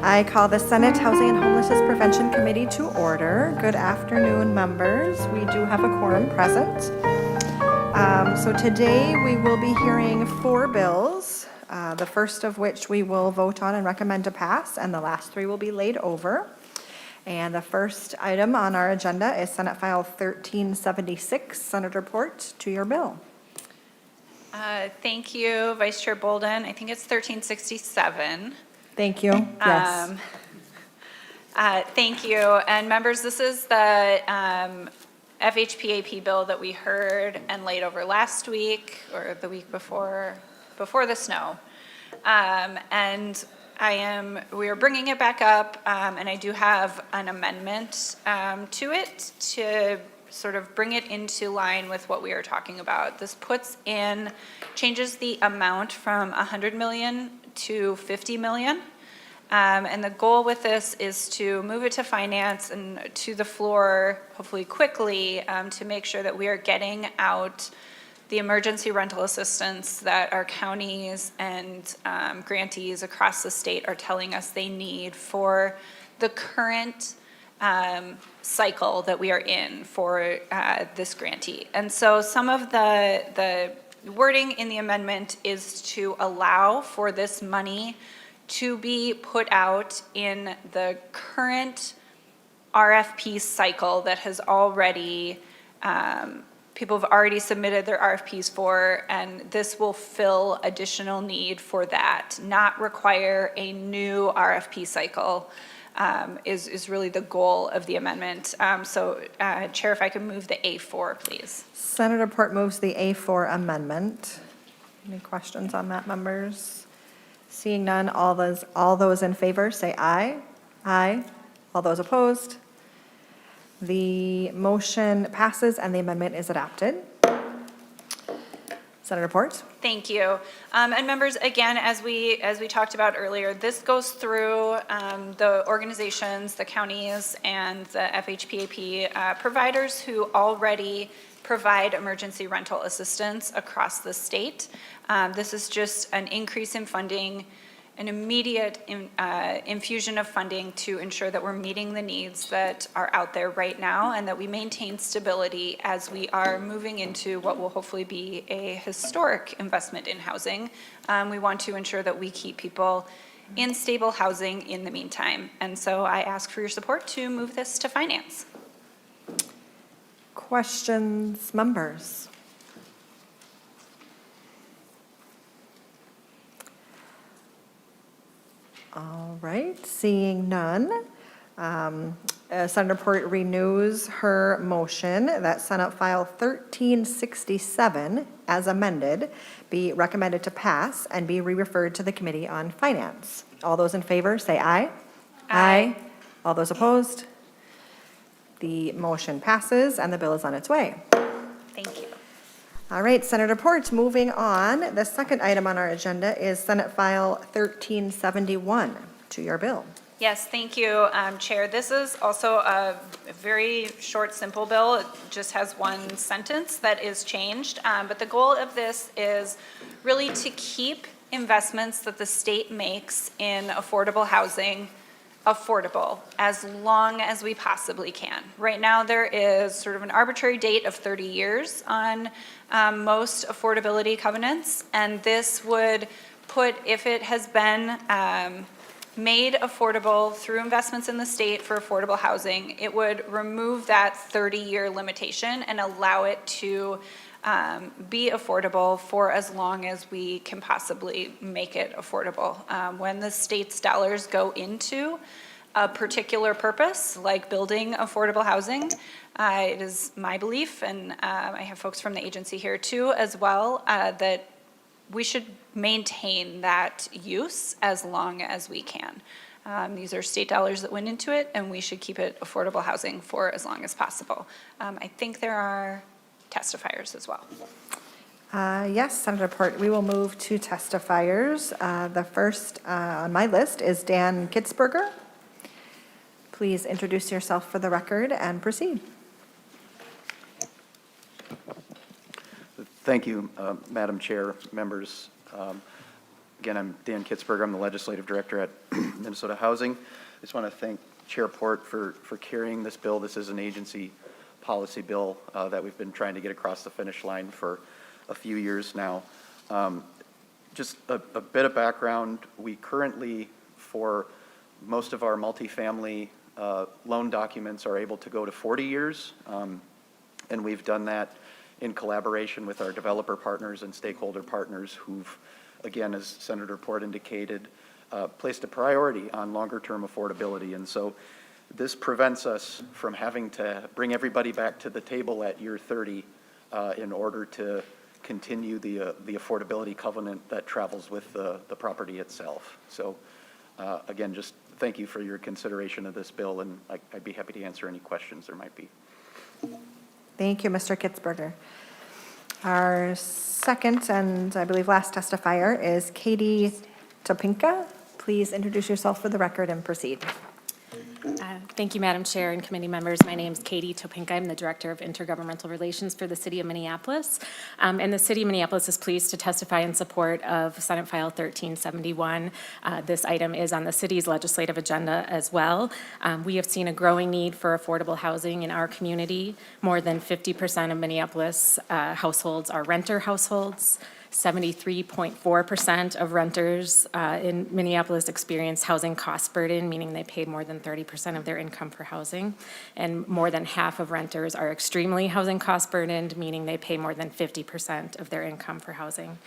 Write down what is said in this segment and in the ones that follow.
I call the Senate Housing and Homelessness Prevention Committee to order. Good afternoon, members. We do have a quorum present. So today we will be hearing 4 bills, the first of which we will vote on and recommend to pass, and the last 3 will be laid over. And the first item on our agenda is Senate File 1376, Senate Report to your bill. Thank you, Vice Chair Bolden. I think it's 1367. Thank you. Yes. Thank you. And members, this is the FHPAP bill that we heard and laid over last week or the week before the snow. And we are bringing it back up, and I do have an amendment to it to sort of bring it into line with what we are talking about. This changes the amount from 100 million to 50 million. And the goal with this is to move it to finance and to the floor, hopefully quickly, to make sure that we are getting out the emergency rental assistance that our counties and grantees across the state are telling us they need for the current cycle that we are in for this grantee. And so some of the wording in the amendment is to allow for this money to be put out in the current RFP cycle that has already, people have already submitted their RFPs for, and this will fill additional need for that, not require a new RFP cycle. Is really the goal of the amendment. Chair, if I could move the A4, please. Senator Port moves the A4 amendment. Any questions on that, members? Seeing none, all those in favor say aye. Aye. All those opposed? The motion passes and the amendment is adopted. Senator Port. Thank you. And members, again, as we talked about earlier, this goes through the organizations, the counties, and the FHPAP providers who already provide emergency rental assistance across the state. This is just an increase in funding, an immediate infusion of funding to ensure that we're meeting the needs that are out there right now and that we maintain stability as we are moving into what will hopefully be a historic investment in housing. We want to ensure that we keep people in stable housing in the meantime. And so I ask for your support to move this to finance. Questions, members? All right, seeing none, Senator Port renews her motion that Senate File 1367, as amended, be recommended to pass and be re-referred to the Committee on Finance. All those in favor say aye. Aye. All those opposed? The motion passes and the bill is on its way. Thank you. All right, Senator Port, moving on. The second item on our agenda is Senate File 1371 to your bill. Yes, thank you, Chair. This is also a very short, simple bill. It just has one sentence that is changed. But the goal of this is really to keep investments that the state makes in affordable housing affordable as long as we possibly can. Right now there is sort of an arbitrary date of 30 years on most affordability covenants, and this would put, if it has been made affordable through investments in the state for affordable housing, it would remove that 30-year limitation and allow it to be affordable for as long as we can possibly make it affordable. When the state's dollars go into a particular purpose, like building affordable housing, it is my belief, and I have folks from the agency here too as well, that we should maintain that use as long as we can. These are state dollars that went into it, and we should keep it affordable housing for as long as possible. I think there are testifiers as well. Yes, Senator Port, we will move to testifiers. The first on my list is Dan Kitzberger. Please introduce yourself for the record and proceed. Thank you, Madam Chair, members. Again, I'm Dan Kitzberger. I'm the Legislative Director at Minnesota Housing. I just want to thank Chair Port for carrying this bill. This is an agency policy bill that we've been trying to get across the finish line for a few years now. Just a bit of background. We currently, for most of our multifamily loan documents, are able to go to 40 years. And we've done that in collaboration with our developer partners and stakeholder partners who've, again, as Senator Port indicated, placed a priority on longer-term affordability. And so this prevents us from having to bring everybody back to the table at year 30 in order to continue the affordability covenant that travels with the property itself. So again, just thank you for your consideration of this bill, and I'd be happy to answer any questions there might be. Thank you, Mr. Kitzberger. Our second and I believe last testifier is Katie Topinka. Please introduce yourself for the record and proceed. Thank you, Madam Chair and committee members. My name is Katie Topinka. I'm the Director of Intergovernmental Relations for the City of Minneapolis. And the City of Minneapolis is pleased to testify in support of Senate File 1371. This item is on the city's legislative agenda as well. We have seen a growing need for affordable housing in our community. More than 50% of Minneapolis households are renter households. 73.4% of renters in Minneapolis experience housing cost burden, meaning they paid more than 30% of their income for housing. And more than half of renters are extremely housing cost burdened, meaning they pay more than 50% of their income for housing.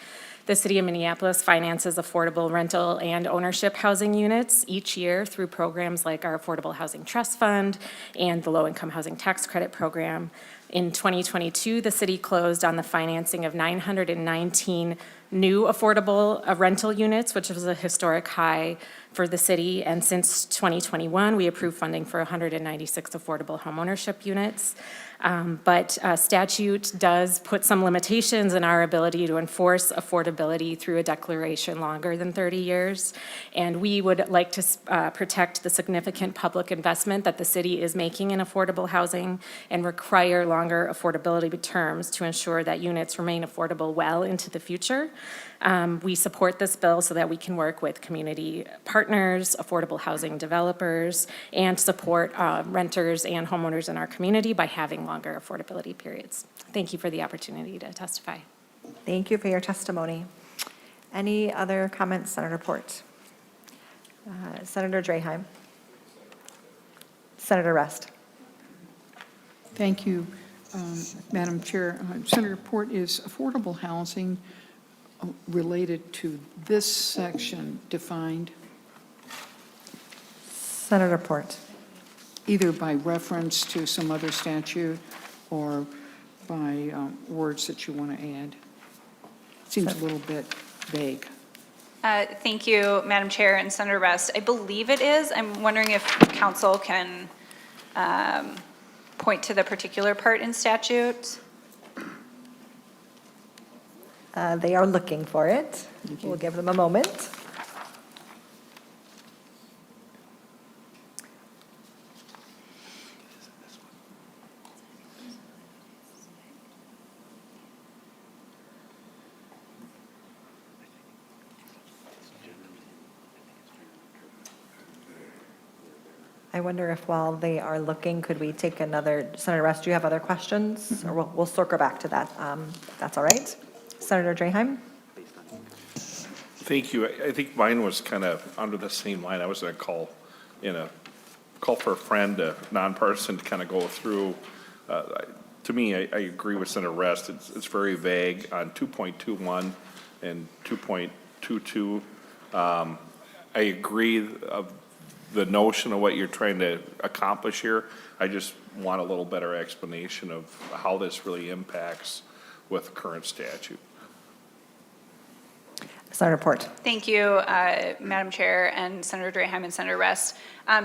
The City of Minneapolis finances affordable rental and ownership housing units each year through programs like our Affordable Housing Trust Fund and the Low Income Housing Tax Credit Program. In 2022, the city closed on the financing of 919 new affordable rental units, which was a historic high for the city. And since 2021, we approved funding for 196 affordable homeownership units. But statute does put some limitations in our ability to enforce affordability through a declaration longer than 30 years. And we would like to protect the significant public investment that the city is making in affordable housing and require longer affordability terms to ensure that units remain affordable well into the future. We support this bill so that we can work with community partners, affordable housing developers, and support renters and homeowners in our community by having longer affordability periods. Thank you for the opportunity to testify. Thank you for your testimony. Any other comments, Senator Port? Senator Draheim. Senator Rest. Thank you, Madam Chair. Senator Port, is affordable housing related to this section defined? Senator Port. Either by reference to some other statute or by words that you want to add? Seems a little bit vague. Thank you, Madam Chair and Senator Rest. I believe it is. I'm wondering if council can point to the particular part in statute. They are looking for it. We'll give them a moment. I wonder if while they are looking, could we take another, Senator Rest, do you have other questions? Or we'll circle back to that. If that's all right. Senator Draheim? Thank you. I think mine was kind of under the same line. I was going to call for a friend, a nonpartisan, to kind of go through. To me, I agree with Senator Rest. It's very vague on 2.21 and 2.22. I agree of the notion of what you're trying to accomplish here. I just want a little better explanation of how this really impacts with the current statute. Senator Port. Thank you, Madam Chair and Senator Draheim and Senator Rest.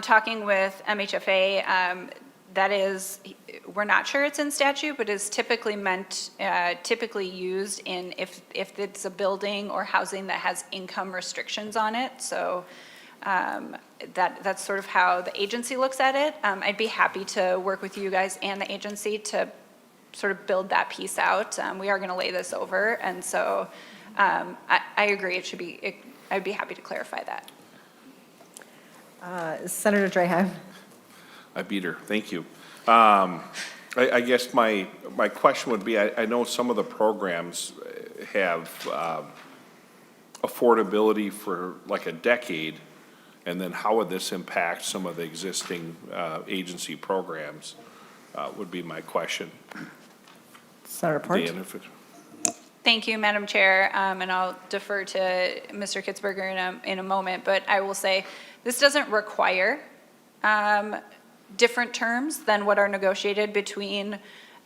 Talking with MHFA, that is, we're not sure it's in statute, but is typically typically used in if it's a building or housing that has income restrictions on it. So that's sort of how the agency looks at it. I'd be happy to work with you guys and the agency to sort of build that piece out. We are going to lay this over, and so I agree, it should be, I'd be happy to clarify that. Senator Draheim. I beat her, thank you. I guess my question would be, I know some of the programs have affordability for like a decade, and then how would this impact some of the existing agency programs, would be my question. Senator Port. Dan, if it- Thank you, Madam Chair, and I'll defer to Mr. Kitzberger in a moment, but I will say, this doesn't require different terms than what are negotiated between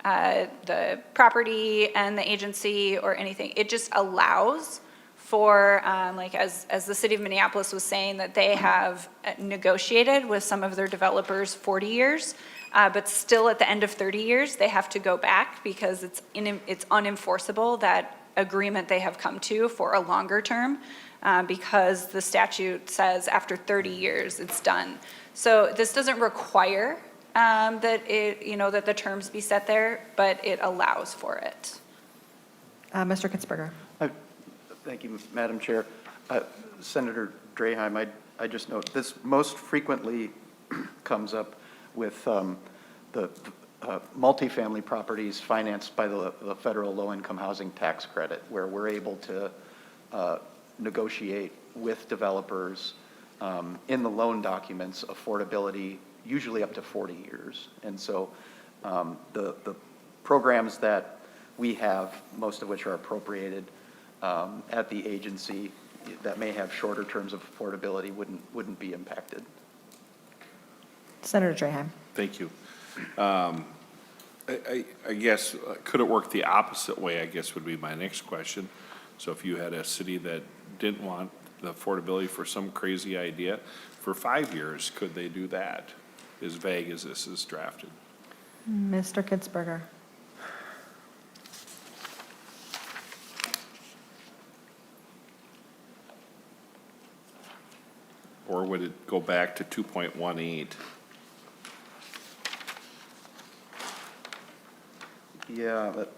the property and the agency or anything. It just allows for, like as the city of Minneapolis was saying, that they have negotiated with some of their developers 40 years, but still at the end of 30 years, they have to go back because it's unenforceable, that agreement they have come to for a longer term, because the statute says after 30 years, it's done. So this doesn't require that that the terms be set there, but it allows for it. Mr. Kitzberger. Thank you, Madam Chair. Senator Draheim, I just note this most frequently comes up with the multifamily properties financed by the federal low-income housing tax credit, where we're able to negotiate with developers in the loan documents affordability, usually up to 40 years. And so the programs that we have, most of which are appropriated at the agency that may have shorter terms of affordability wouldn't be impacted. Senator Draheim. Thank you. I guess, could it work the opposite way, I guess would be my next question. So if you had a city that didn't want the affordability for some crazy idea, for 5 years, could they do that, as vague as this is drafted? Mr. Kitzberger. Or would it go back to 2.18? Yeah, but,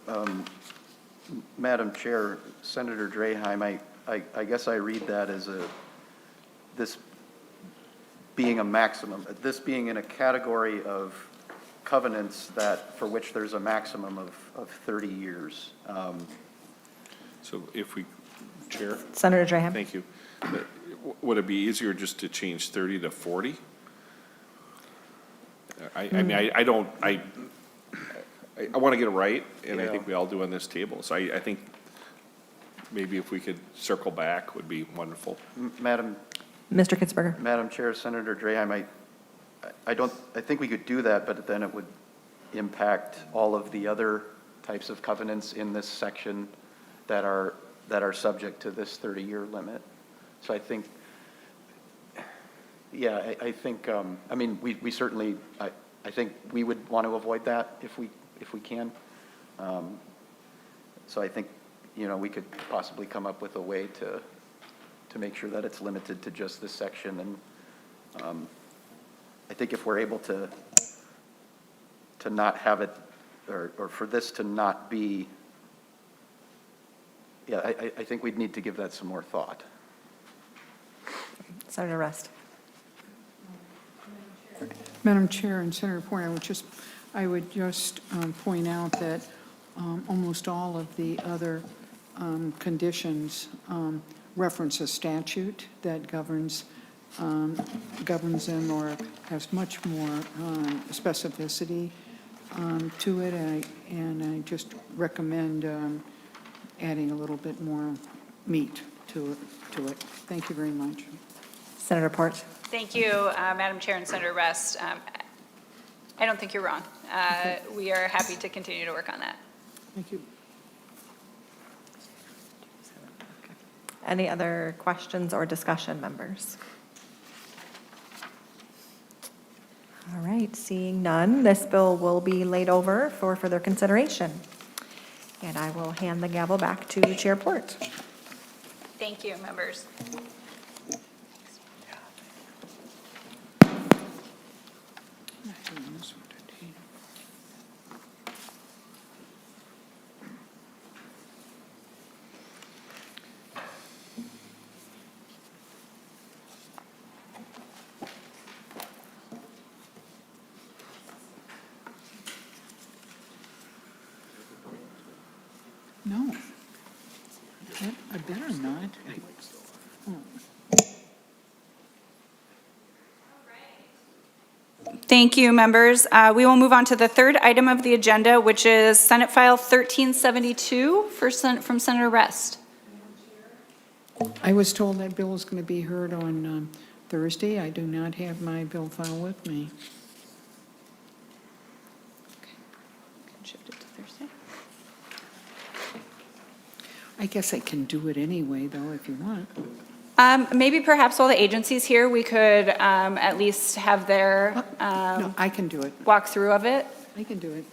Madam Chair, Senator Draheim, I guess I read that as this being a maximum, this being in a category of covenants for which there's a maximum of 30 years. So if we, Chair? Senator Draheim. Thank you. Would it be easier just to change 30 to 40? I mean, I want to get it right, and I think we all do on this table. So I think maybe if we could circle back would be wonderful. Mr. Kitzberger. Madam Chair, Senator Draheim, I think we could do that, but then it would impact all of the other types of covenants in this section that are subject to this 30-year limit. So I think, yeah, I think, I mean, we certainly, I think we would want to avoid that if we can. So I think, we could possibly come up with a way to make sure that it's limited to just this section. And I think if we're able to not have it, or for this to not be, yeah, I think we'd need to give that some more thought. Senator Rest. Madam Chair and Senator Point, I would just point out that almost all of the other conditions reference a statute that governs them or has much more specificity to it, and I just recommend adding a little bit more meat to it. Thank you very much. Senator Port. Thank you, Madam Chair and Senator Rest. I don't think you're wrong. We are happy to continue to work on that. Thank you. Any other questions or discussion, members? All right, seeing none, this bill will be laid over for further consideration. And I will hand the gavel back to Chair Port. Thank you, members. that. Thank you, members. We will move on to the third item of the agenda, which is Senate File 1372 from Senator Rest. I was told that bill is going to be heard on Thursday. I do not have my bill file with me. Shift it to Thursday. I guess I can do it anyway, though, if you want. Maybe perhaps while the agency's here, we could at least have their No, I can do it. walkthrough of it. I can do it.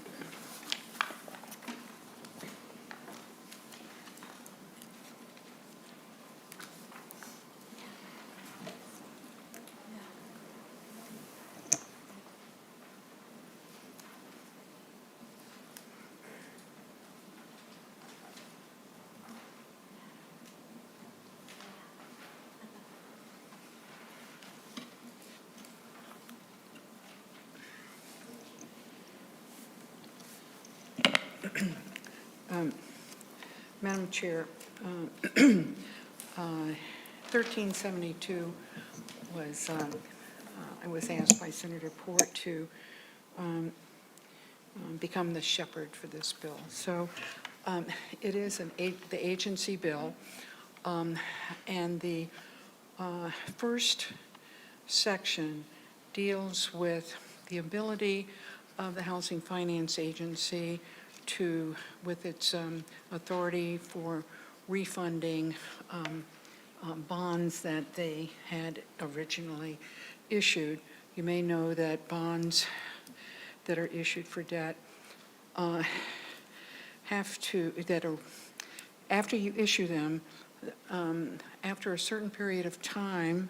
Madam Chair, 1372 was, I was asked by Senator Port to become the shepherd for this bill. So it is the agency bill, and the first section deals with the ability of the Housing Finance Agency to, with its authority for refunding bonds that they had originally issued. You may know that bonds that are issued for debt after you issue them, after a certain period of time,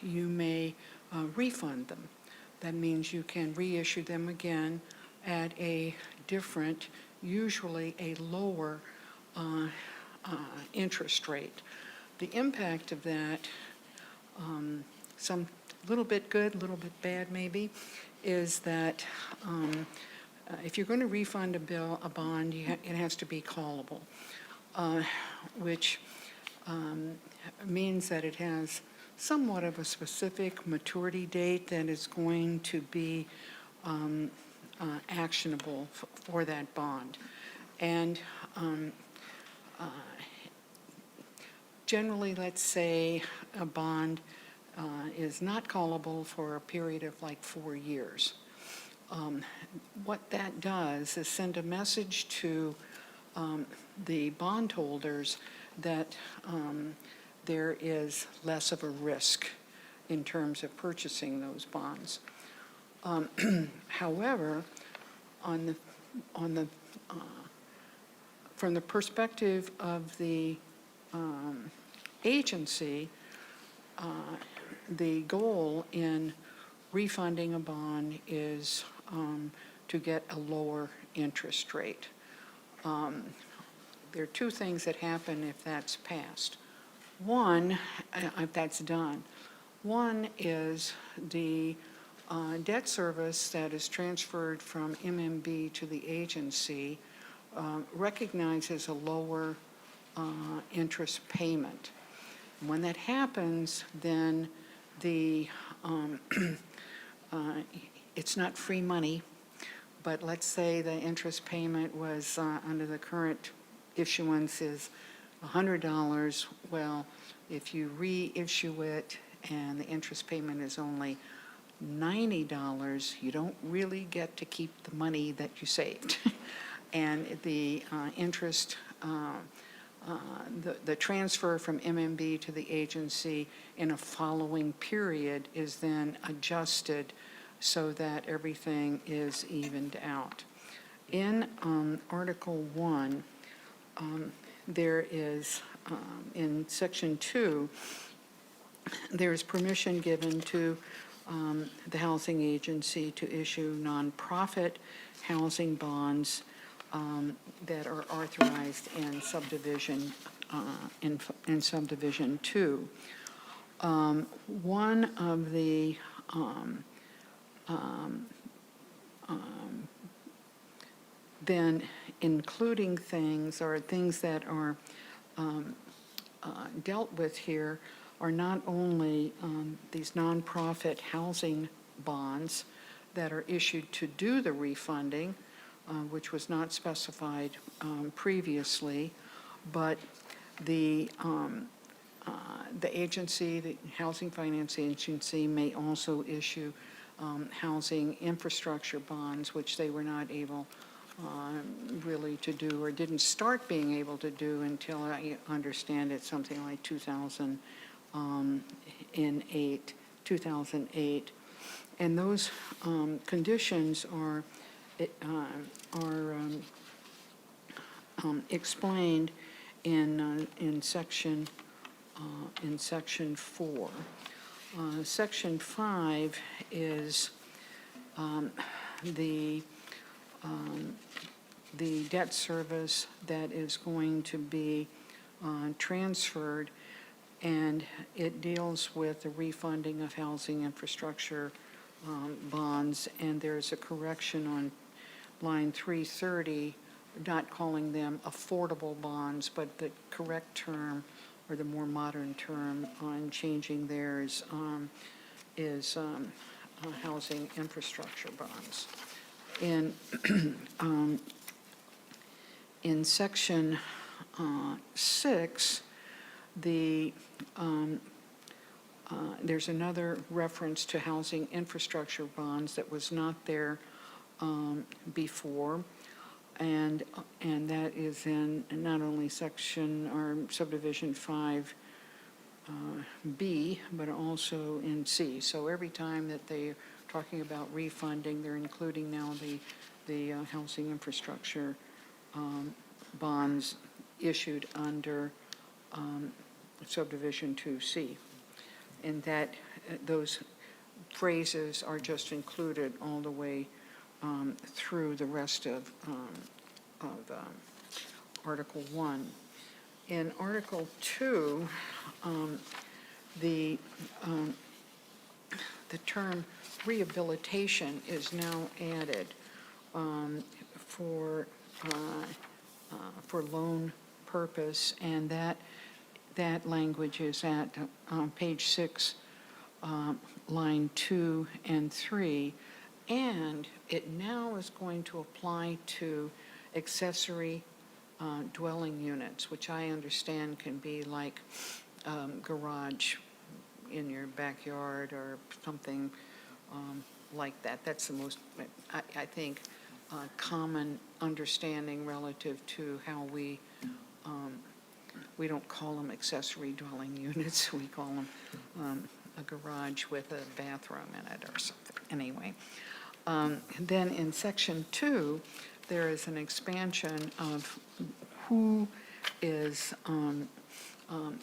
you may refund them. That means you can reissue them again at a different, usually a lower interest rate. The impact of that, some little bit good, a little bit bad maybe, is that if you're going to refund a bond, it has to be callable, which means that it has somewhat of a specific maturity date that is going to be actionable for that bond. And generally, let's say a bond is not callable for a period of like 4 years. What that does is send a message to the bondholders that there is less of a risk in terms of purchasing those bonds. However, from the perspective of the agency, the goal in refunding a bond is to get a lower interest rate. There are two things that happen if that's passed. One, if that's done, one is the debt service that is transferred from MMB to the agency recognizes a lower interest payment. When that happens, then it's not free money, but let's say the interest payment was under the current issuance is $100. Well, if you reissue it and the interest payment is only $90, you don't really get to keep the money that you saved. And the interest, the transfer from MMB to the agency in a following period is then adjusted so that everything is evened out. In Article 1, there is, in Section 2, there is permission given to the housing agency to issue nonprofit housing bonds that are authorized in subdivision in subdivision 2. One of the then including things or things that are dealt with here are not only these nonprofit housing bonds that are issued to do the refunding, which was not specified previously, but the agency, the Housing Finance Agency, may also issue housing infrastructure bonds, which they were not able really to do, or didn't start being able to do until, I understand it, something like 2008. And those conditions are explained in section 4. Section 5 is the debt service that is going to be transferred, and it deals with the refunding of housing infrastructure bonds, and there's a correction on line 330, not calling them affordable bonds, but the correct term, or the more modern term on changing theirs, is housing infrastructure bonds. In section 6, there's another reference to housing infrastructure bonds that was not there before, and that is in not only section or subdivision 5B, but also in C. So every time that they're talking about refunding, they're including now the housing infrastructure bonds issued under subdivision 2C. And that those phrases are just included all the way through the rest of Article 1. In Article 2, the term rehabilitation is now added for loan purpose, and that language is at page 6, line 2 and 3, and it now is going to apply to accessory dwelling units, which I understand can be like garage in your backyard or something like that. That's the most, I think, common understanding relative to how we don't call them accessory dwelling units. We call them a garage with a bathroom in it or something. Anyway, then in section 2, there is an expansion of who is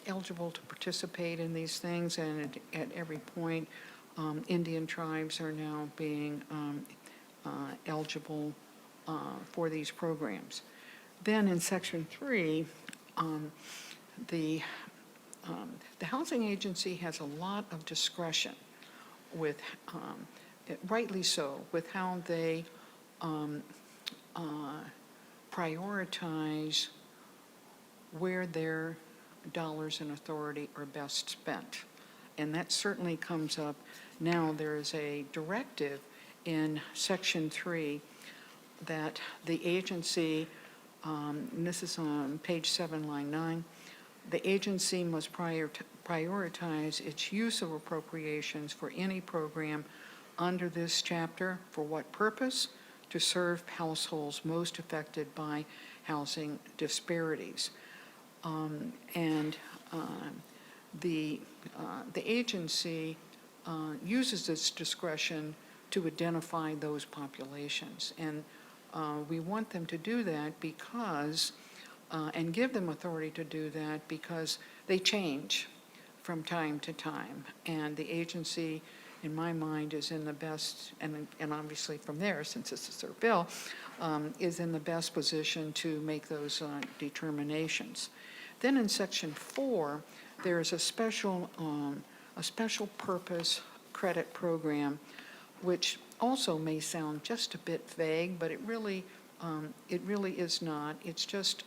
eligible to participate in these things, and at every point, Indian tribes are now being eligible for these programs. Then in section 3, the housing agency has a lot of discretion with, rightly so, with how they prioritize where their dollars and authority are best spent. And that certainly comes up now. There is a directive in section 3 that the agency, and this is on page 7, line 9, the agency must prioritize its use of appropriations for any program under this chapter. For what purpose? To serve households most affected by housing disparities. The agency uses its discretion to identify those populations. And we want them to do that because, and give them authority to do that because they change from time to time. And the agency, in my mind, is in the best, and obviously from there, since this is their bill, is in the best position to make those determinations. Then in section 4, there is a special purpose credit program, which also may sound just a bit vague, but it really is not. It's just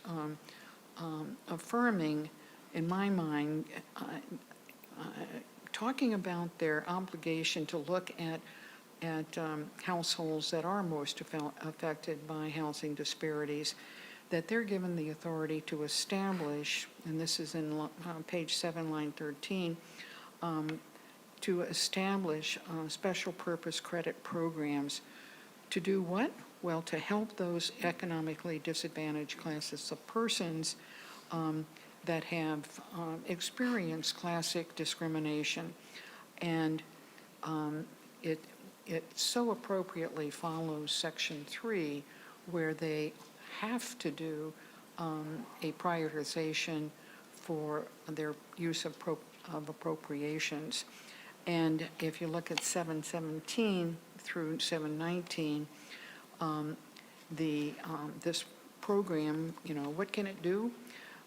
affirming in my mind, talking about their obligation to look at households that are most affected by housing disparities, that they're given the authority to establish, and this is in page 7, line 13, to establish special purpose credit programs to do what? Well, to help those economically disadvantaged classes of persons that have experienced classic discrimination. And it so appropriately follows Section 3, where they have to do a prioritization for their use of appropriations. And if you look at 717 through 719, this program, what can it do?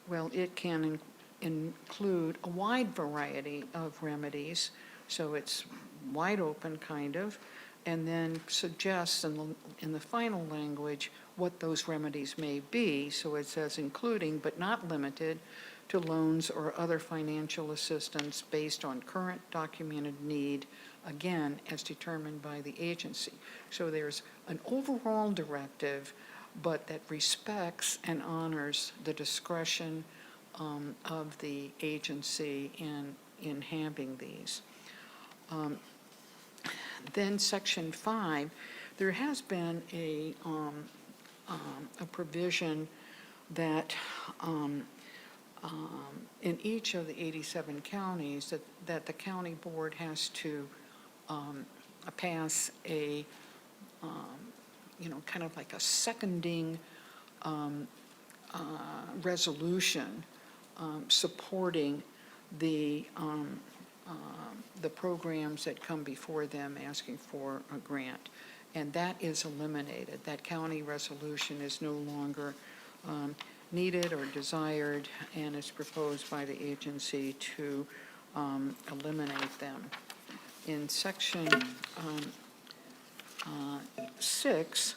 Well, it can include a wide variety of remedies, so it's wide open kind of, and then suggests in the final language what those remedies may be. So it says including but not limited to loans or other financial assistance based on current documented need, again, as determined by the agency. So there's an overall directive, but that respects and honors the discretion of the agency in having these. Then Section 5, there has been a provision that in each of the 87 counties that the county board has to pass a kind of like a seconding resolution supporting the programs that come before them asking for a grant. And that is eliminated. That county resolution is no longer needed or desired, and is proposed by the agency to eliminate them. In Section 6,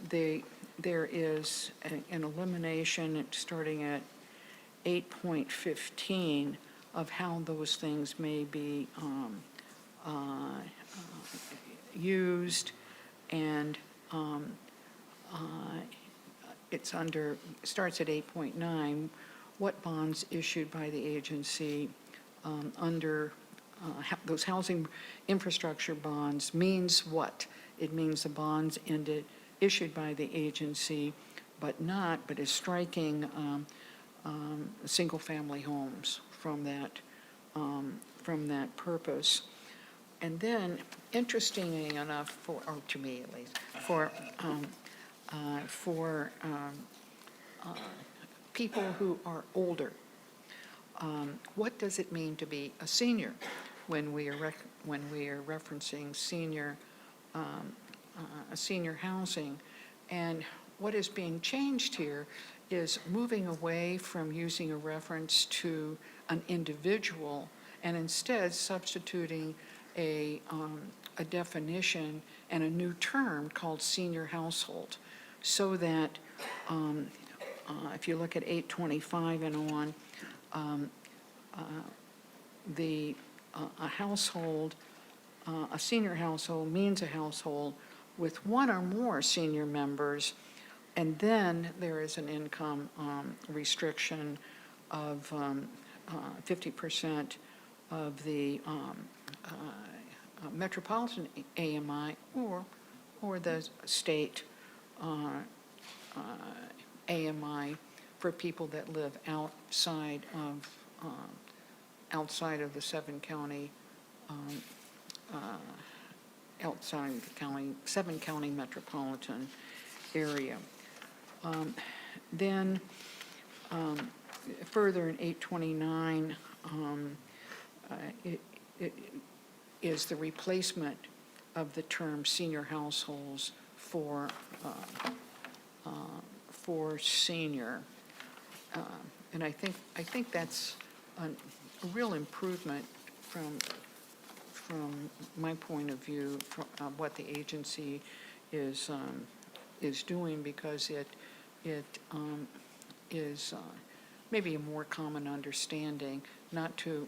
there is an elimination starting at 8.15 of how those things may be used, and starts at 8.9, what bonds issued by the agency under those housing infrastructure bonds means what? It means the bonds issued by the agency, but is striking single-family homes from that purpose. And then, interestingly enough, to me at least, for people who are older, what does it mean to be a senior when we are referencing senior housing? And what is being changed here is moving away from using a reference to an individual and instead substituting a definition and a new term called senior household, so that if you look at 825 and on, a senior household means a household with one or more senior members, and then there is an income restriction of 50% of the metropolitan AMI or the state AMI for people that live outside of the seven county metropolitan area. Then further in 829, it is the replacement of the term senior households for senior, and I think that's a real improvement from my point of view, from what the agency is doing, because it is maybe a more common understanding, not to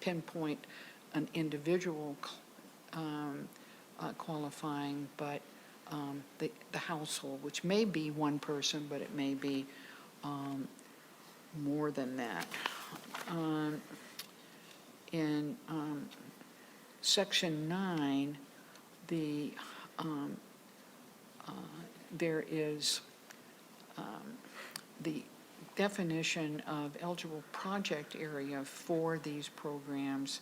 pinpoint an individual qualifying, but the household, which may be one person, but it may be more than that. In Section 9, there is the definition of eligible project area for these programs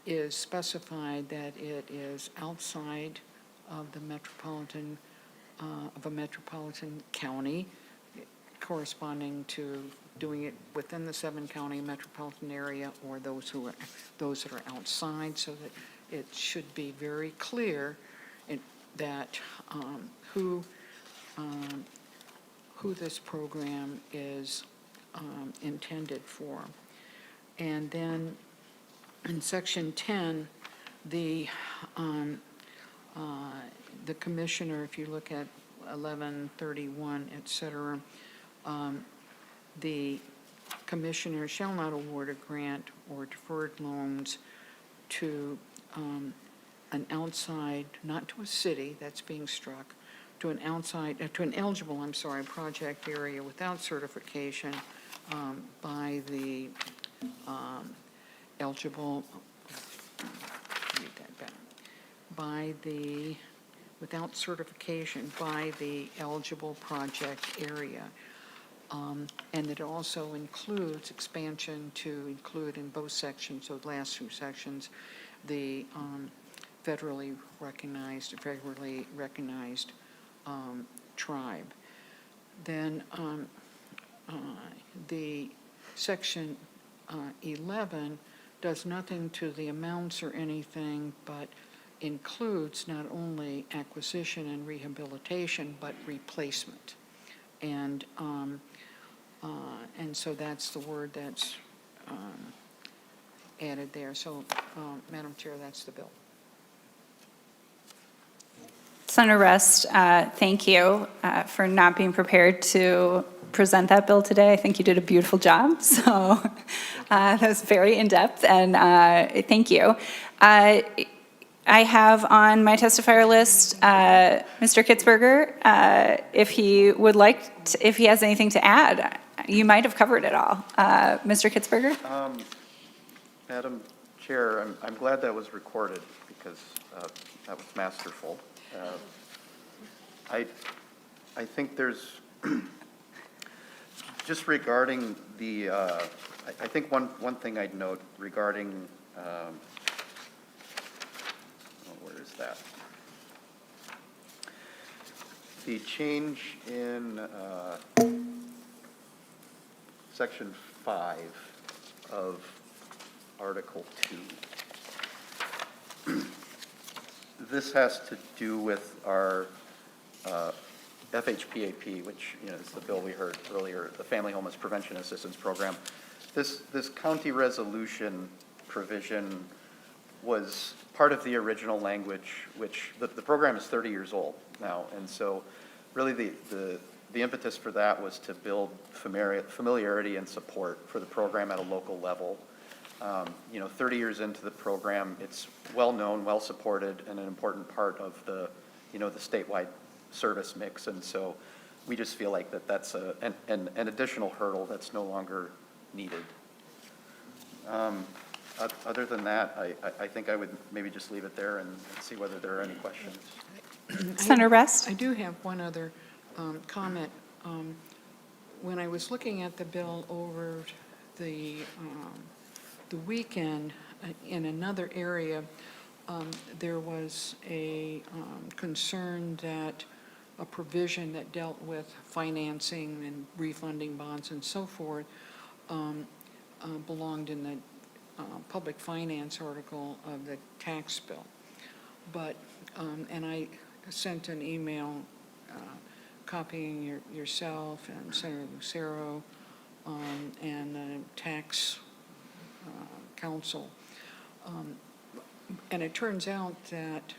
is specified that it is outside of the metropolitan, of a metropolitan county, corresponding to doing it within the 7-county metropolitan area, or those that are outside, so that it should be very clear that who this program is intended for. And then in Section 10, the commissioner, if you look at 1131, et cetera, the commissioner shall not award a grant or deferred loans to an outside, not to a city, that's being struck, to an outside, to an eligible, project area without certification by the eligible, read that back, by the, without certification by the eligible project area. And it also includes expansion to include in both sections, so the last two sections, the federally recognized tribe. Then the Section 11 does nothing to the amounts or anything, but includes not only acquisition and rehabilitation, but replacement. And so that's the word that's added there. So, Madam Chair, that's the bill. Senator Rest, thank you for not being prepared to present that bill today. I think you did a beautiful job. So that was very in-depth, and thank you. I have on my testifier list Mr. Kitzberger. If he would like to, if he has anything to add, you might have covered it all. Mr. Kitzberger? Madam Chair, I'm glad that was recorded, because that was masterful. I think there's, just regarding the, I think one thing I'd note regarding, where is that? The change in Section 5 of Article 2. This has to do with our FHPAP, which is the bill we heard earlier, the Family Homeless Prevention Assistance Program. This county resolution provision was part of the original language, which the program is 30 years old now, and so really the impetus for that was to build familiarity and support for the program at a local level. 30 years into the program, it's well-known, well-supported, and an important part of the, the statewide service mix. And so we just feel like that's an additional hurdle that's no longer needed. Other than that, I think I would maybe just leave it there and see whether there are any questions. Senator Rest? I do have one other comment. When I was looking at the bill over the weekend, in another area, there was a concern that a provision that dealt with financing and refunding bonds and so forth belonged in the public finance article of the tax bill. But, and I sent an email copying yourself and Senator Lucero and the tax council. And it turns out that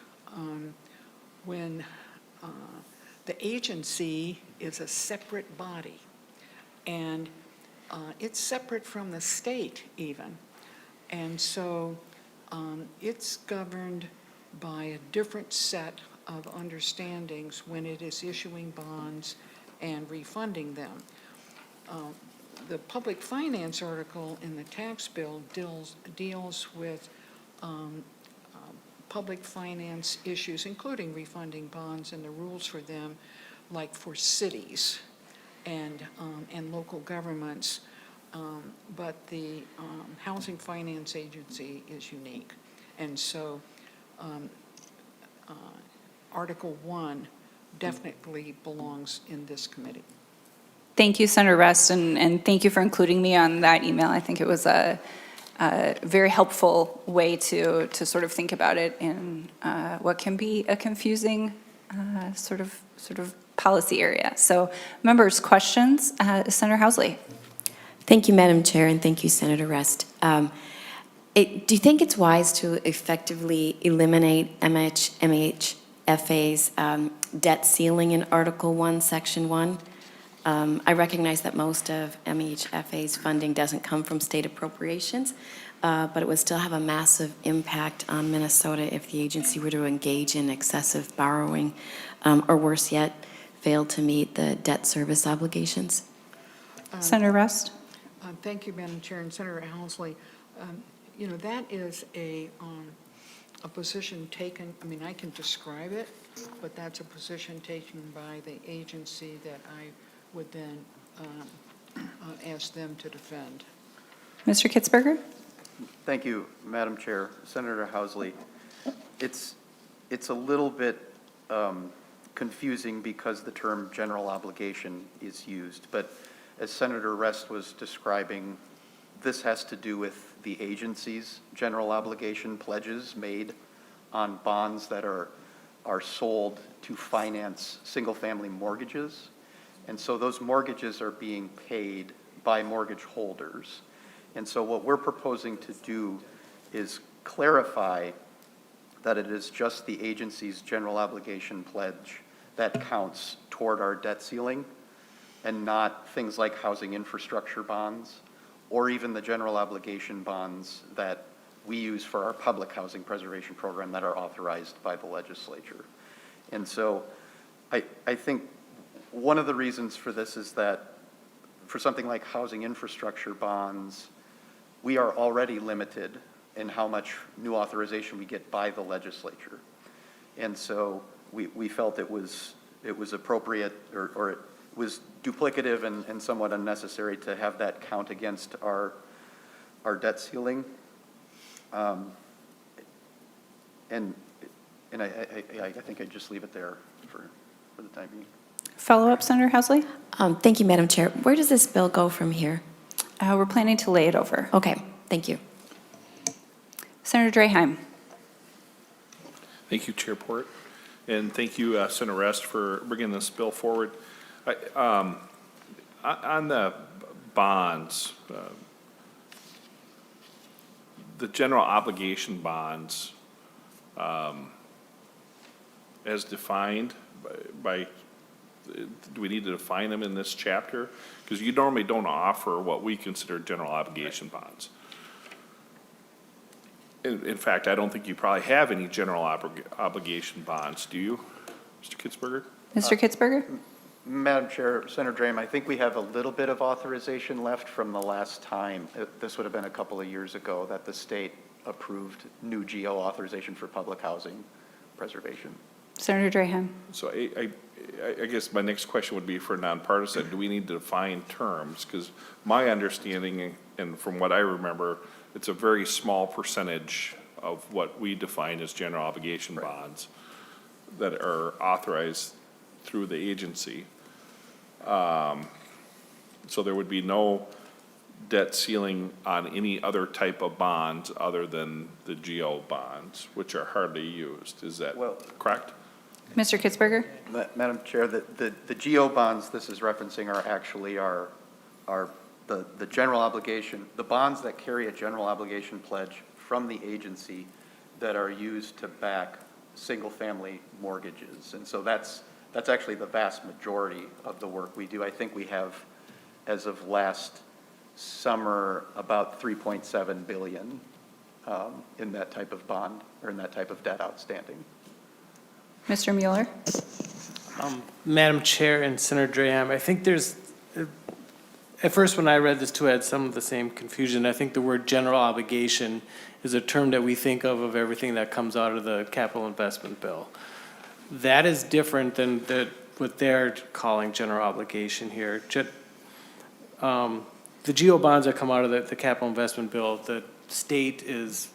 when the agency is a separate body, and it's separate from the state even. And so it's governed by a different set of understandings when it is issuing bonds and refunding them. The public finance article in the tax bill deals with public finance issues, including refunding bonds and the rules for them, like for cities and local governments. But the Housing Finance Agency is unique. And so Article 1 definitely belongs in this committee. Thank you, Senator Rest, and thank you for including me on that email. I think it was a very helpful way to sort of think about it in what can be a confusing sort of policy area. So, members, questions? Senator Housley. Thank you, Madam Chair, and thank you, Senator Rest. Do you think it's wise to effectively eliminate MHFA's debt ceiling in Article 1, Section 1? I recognize that most of MHFA's funding doesn't come from state appropriations, but it would still have a massive impact on Minnesota if the agency were to engage in excessive borrowing, or worse yet, fail to meet the debt service obligations. Senator Rest. Thank you, Madam Chair, and Senator Housley. You know, that is a position taken, I mean, I can describe it, but that's a position taken by the agency that I would then ask them to defend. Mr. Kitzberger. Thank you, Madam Chair. Senator Housley, it's a little bit confusing because the term general obligation is used, but as Senator Rest was describing, this has to do with the agency's general obligation pledges made on bonds that are sold to finance single-family mortgages. And so those mortgages are being paid by mortgage holders. And so what we're proposing to do is clarify that it is just the agency's general obligation pledge that counts toward our debt ceiling, and not things like housing infrastructure bonds or even the general obligation bonds that we use for our public housing preservation program that are authorized by the legislature. And so I think one of the reasons for this is that for something like housing infrastructure bonds, we are already limited in how much new authorization we get by the legislature. And so we felt it was appropriate, or it was duplicative and somewhat unnecessary to have that count against our debt ceiling. And I think I'd just leave it there for the time being. Follow-up, Senator Housley. Thank you, Madam Chair. Where does this bill go from here? We're planning to lay it over. Okay, thank you. Senator Draheim. Thank you, Chairport, and thank you, Senator Rest, for bringing this bill forward. On the bonds, the general obligation bonds, as defined by, do we need to define them in this chapter? Because you normally don't offer what we consider general obligation bonds. In fact, I don't think you probably have any general obligation bonds, do you, Mr. Kitzberger? Mr. Kitzberger? Madam Chair, Senator Draheim, I think we have a little bit of authorization left from the last time. This would have been a couple of years ago that the state approved new GO authorization for public housing preservation. Senator Draheim. So I guess my next question would be for nonpartisan. Do we need to define terms? Because my understanding, and from what I remember, it's a very small percentage of what we define as general obligation bonds that are authorized through the agency. So there would be no debt ceiling on any other type of bonds other than the GO bonds, which are hardly used. Is that correct? Mr. Kitzberger? Madam Chair, the GO bonds this is referencing are actually the general obligation, the bonds that carry a general obligation pledge from the agency that are used to back single-family mortgages. And so that's That's actually the vast majority of the work we do. I think we have, as of last summer, about 3.7 billion in that type of bond, or in that type of debt outstanding. Mr. Mueller? Madam Chair and Senator Draham, I think there's, at first when I read this too, I had some of the same confusion. I think the word general obligation is a term that we think of everything that comes out of the capital investment bill. That is different than what they're calling general obligation here. The GO bonds that come out of the capital investment bill, the state is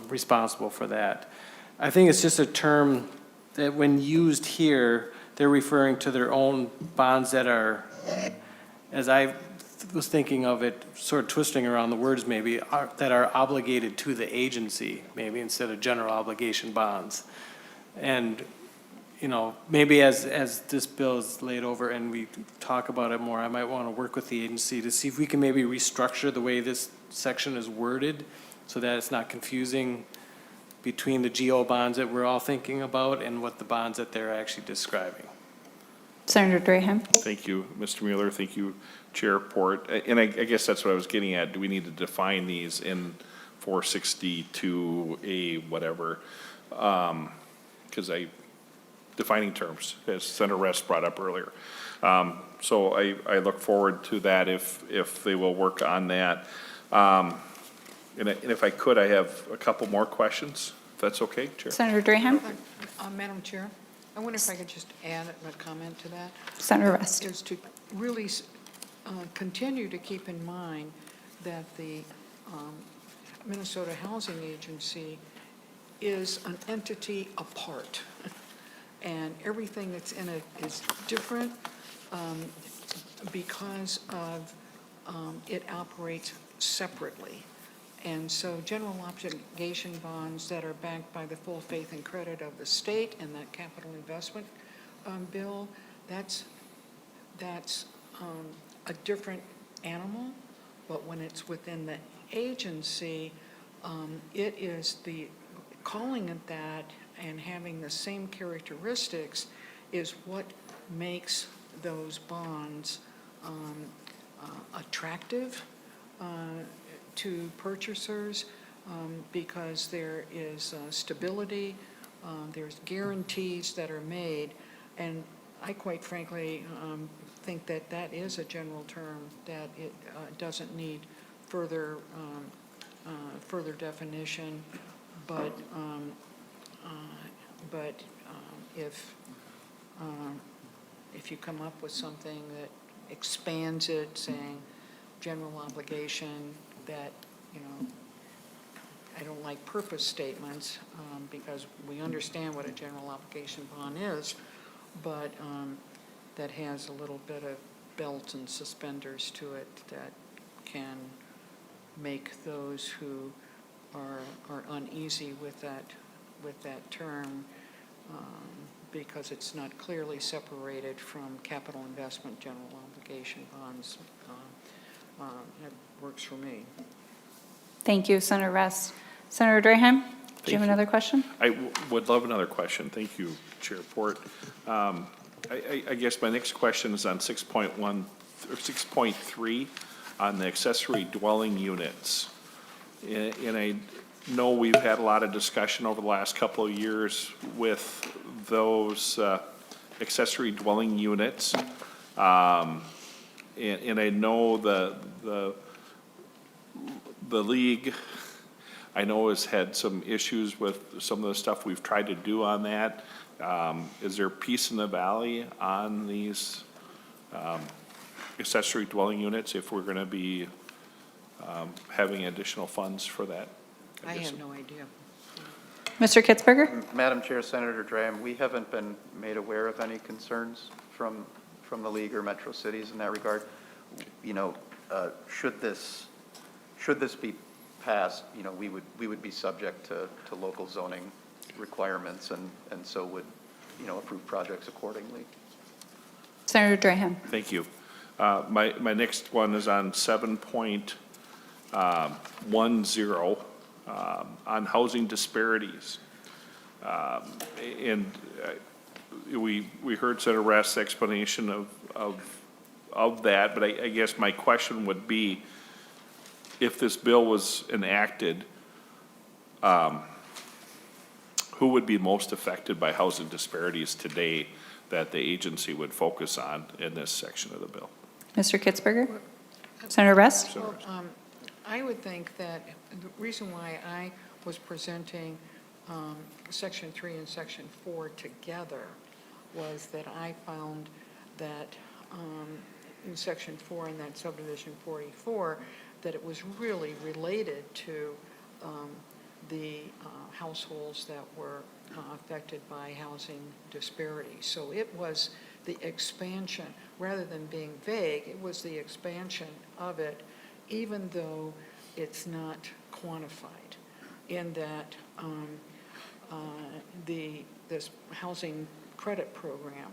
responsible for that. I think it's just a term that when used here, they're referring to their own bonds that are, as I was thinking of it, sort of twisting around the words maybe, that are obligated to the agency, maybe instead of general obligation bonds. And, you know, maybe as this bill is laid over and we talk about it more, I might want to work with the agency to see if we can maybe restructure the way this section is worded so that it's not confusing between the GO bonds that we're all thinking about and what the bonds that they're actually describing. Senator Draham? Thank you, Mr. Mueller. Thank you, Chair Port. And I guess that's what I was getting at. Do we need to define these in 462A whatever? Because defining terms, as Senator Rest brought up earlier. So I look forward to that if they will work on that. And if I could, I have a couple more questions, if that's okay, Chair. Senator Draham? Madam Chair, I wonder if I could just add a comment to that. Senator Rest? Is to really continue to keep in mind that the Minnesota Housing Agency is an entity apart, and everything that's in it is different because of it operates separately. And so general obligation bonds that are backed by the full faith and credit of the state and that capital investment bill, that's a different animal. But when it's within the agency, it is calling it that and having the same characteristics is what makes those bonds attractive to purchasers, because there is stability, there's guarantees that are made, and I quite frankly think that that is a general term, that it doesn't need further definition, but if you come up with something that expands it, saying general obligation, that, you know, I don't like purpose statements because we understand what a general obligation bond is, but that has a little bit of belts and suspenders to it that can make those who are uneasy with that term because it's not clearly separated from capital investment general obligation bonds. That works for me. Thank you, Senator Rest. Senator Draham, do you have you. another question? I would love another question. Thank you, Chair Port. I guess my next question is on 6.1 or 6.3 on the accessory dwelling units. And I know we've had a lot of discussion over the last couple of years with those accessory dwelling units. And I know the league, I know, has had some issues with some of the stuff we've tried to do on that. Is there peace in the valley on these accessory dwelling units if we're going to be having additional funds for that? I have no idea. Mr. Kitzberger? Madam Chair, Senator Draham, we haven't been made aware of any concerns from the league or Metro Cities in that regard. You know, should this be passed, you know, we would be subject to local zoning requirements and so would, you know, approve projects accordingly. Senator Draham? Thank you. My next one is on 7.10 on housing disparities. And we heard Senator Rast's explanation of that, but I guess my question would be, if this bill was enacted, who would be most affected by housing disparities today that the agency would focus on in this section of the bill? Mr. Kitzberger? Senator Rest? Well, I would think that the reason why I was presenting Section 3 and Section 4 together was that I found that in Section 4 in that subdivision 44, that it was really related to the households that were affected by housing disparities. So it was the expansion, rather than being vague, it was the expansion of it, even though it's not quantified, in that this housing credit program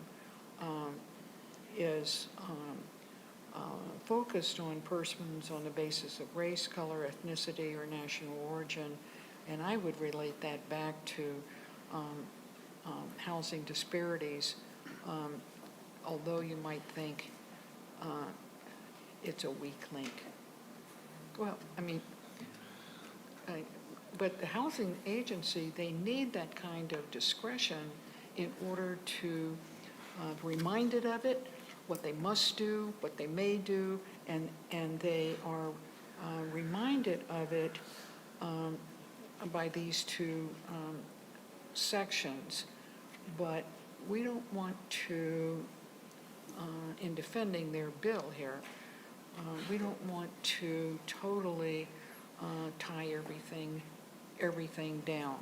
is focused on persons on the basis of race, color, ethnicity, or national origin, and I would relate that back to housing disparities, although you might think it's a weak link. Well, I mean, but the housing agency, they need that kind of discretion in order to reminded of it, what they must do, what they may do, and they are reminded of it by these two sections. But we don't want to, in defending their bill here, we don't want to totally tie everything down.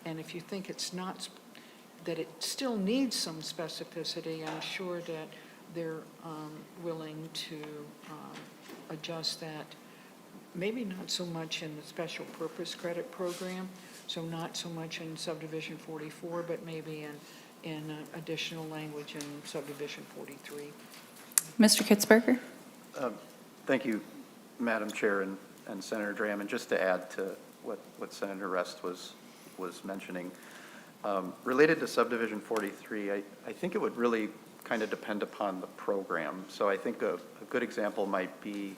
And if you think it's not, that it still needs some specificity, I'm sure that they're willing to adjust that. Maybe not so much in the special purpose credit program, so not so much in subdivision 44, but maybe in additional language in subdivision 43. Mr. Kitzberger? Thank you, Madam Chair and Senator Dram. And just to add to what Senator Rest was mentioning, related to subdivision 43, I think it would really kind of depend upon the program. So I think a good example might be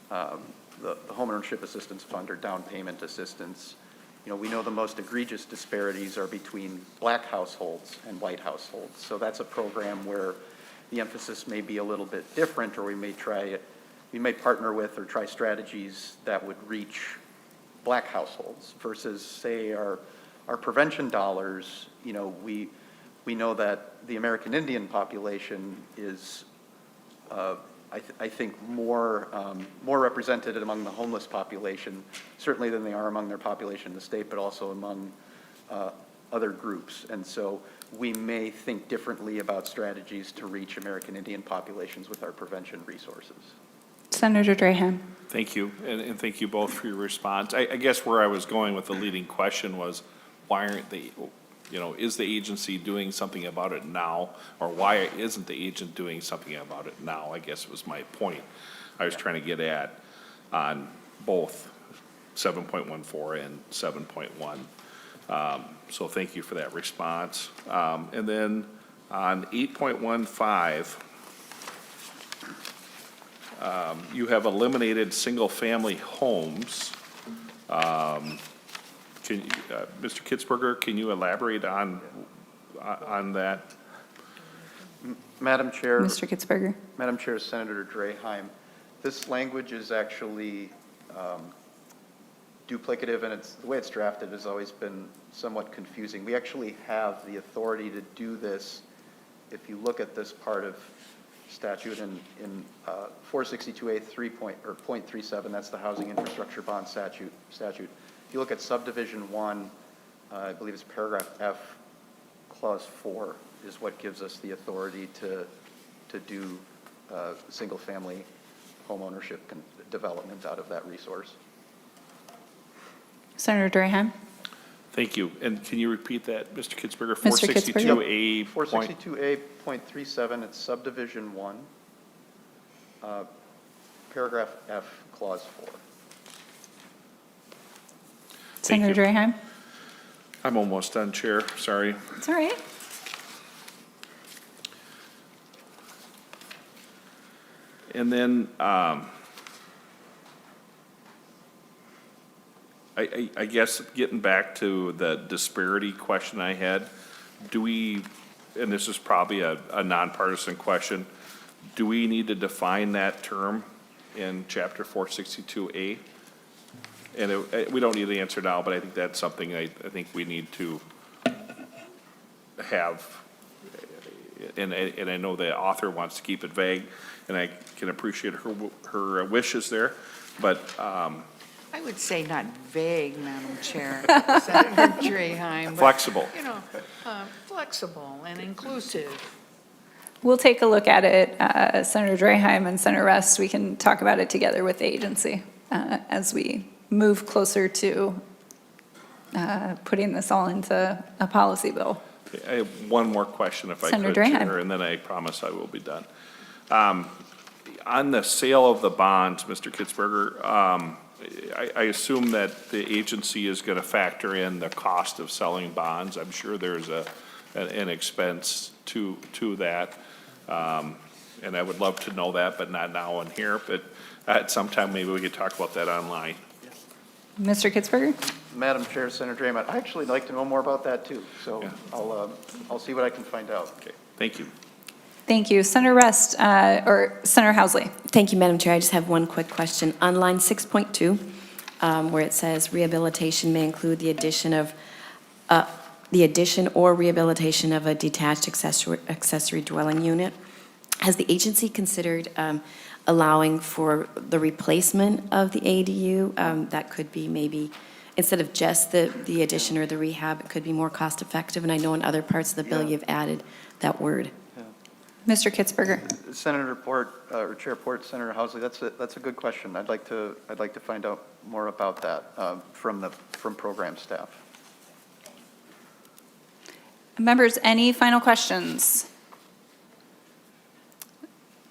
the Homeownership Assistance Fund or down payment assistance. You know, we know the most egregious disparities are between black households and white households. So that's a program where the emphasis may be a little bit different, or we may partner with or try strategies that would reach black households versus, say, our prevention dollars. You know, we know that the American Indian population is, I think, more represented among the homeless population, certainly than they are among their population in the state, but also among other groups. And so we may think differently about strategies to reach American Indian populations with our prevention resources. Senator Drahan? Thank you, and thank you both for your response. I guess where I was going with the leading question was, why aren't they, you know, is the agency doing something about it now, or why isn't the agent doing something about it now, I guess was my point I was trying to get at on both 7.14 and 7.1. So thank you for that response. And then on 8.15, you have eliminated single-family homes. Mr. Kitzberger, can you elaborate on that? Madam Chair. Mr. Kitzberger? Madam Chair, Senator Draheim, this language is actually duplicative, and the way it's drafted has always been somewhat confusing. We actually have the authority to do this. If you look at this part of statute in 462A 3.37, that's the housing infrastructure bond statute. If you look at subdivision 1, I believe it's paragraph F, clause 4 is what gives us the authority to do single-family home ownership development out of that resource. Senator Drahan? Thank you. And can you repeat that, Mr. Kitzberger? Mr. Kitzberger? 462A.37, it's subdivision 1, paragraph F, clause 4. Thank Senator you. Drahan? I'm almost done, Chair. Sorry. It's all right. And then, I guess getting back to the disparity question I had, do we, and this is probably a nonpartisan question, do we need to define that term in chapter 462A? And we don't need the answer now, but I think that's something I think we need to have. And I know the author wants to keep it vague, and I can appreciate her wishes there, but, I would say not vague, Madam Chair, Senator Draheim. but, flexible. You know, flexible and inclusive. We'll take a look at it, Senator Draheim and Senator Rest. We can talk about it together with the agency as we move closer to putting this all into a policy bill. I have one more question if I could, Senator Draheim. Chair, and then I promise I will be done. On the sale of the bonds, Mr. Kitzberger, I assume that the agency is going to factor in the cost of selling bonds. I'm sure there's an expense to that. And I would love to know that, but not now and here. But at some time, maybe we could talk about that online. Mr. Kitzberger? Madam Chair, Senator Draymond, I'd actually like to know more about that too, so Yeah. I'll see what I can find out. Okay, thank you. Thank you. Senator Rest, or Senator Housley? Thank you, Madam Chair. I just have one quick question. On line 6.2, where it says rehabilitation may include the addition or rehabilitation of a detached accessory dwelling unit, has the agency considered allowing for the replacement of the ADU? That could be maybe, instead of just the addition or the rehab, it could be more cost effective. And I know in other parts of the bill, Yeah. you've added that word. Mr. Kitzberger? Senator Port, or Chair Port, Senator Housley, that's a good question. I'd like to find out more about that from program staff. Members, any final questions?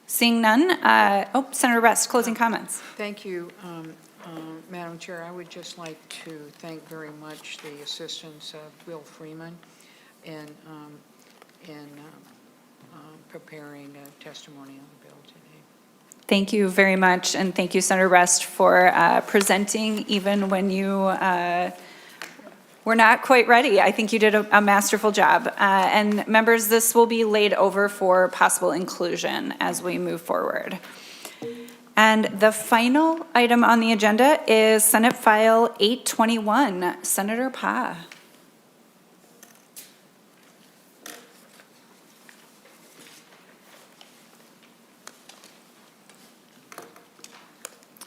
Seeing none, Senator Rest, closing comments. Thank you, Madam Chair. I would just like to thank very much the assistance of Bill Freeman in preparing a testimony on the bill today. Thank you very much, and thank you, Senator Rest, for presenting even when you were not quite ready. I think you did a masterful job. And members, this will be laid over for possible inclusion as we move forward. And the final item on the agenda is Senate File 821. Senator Pa.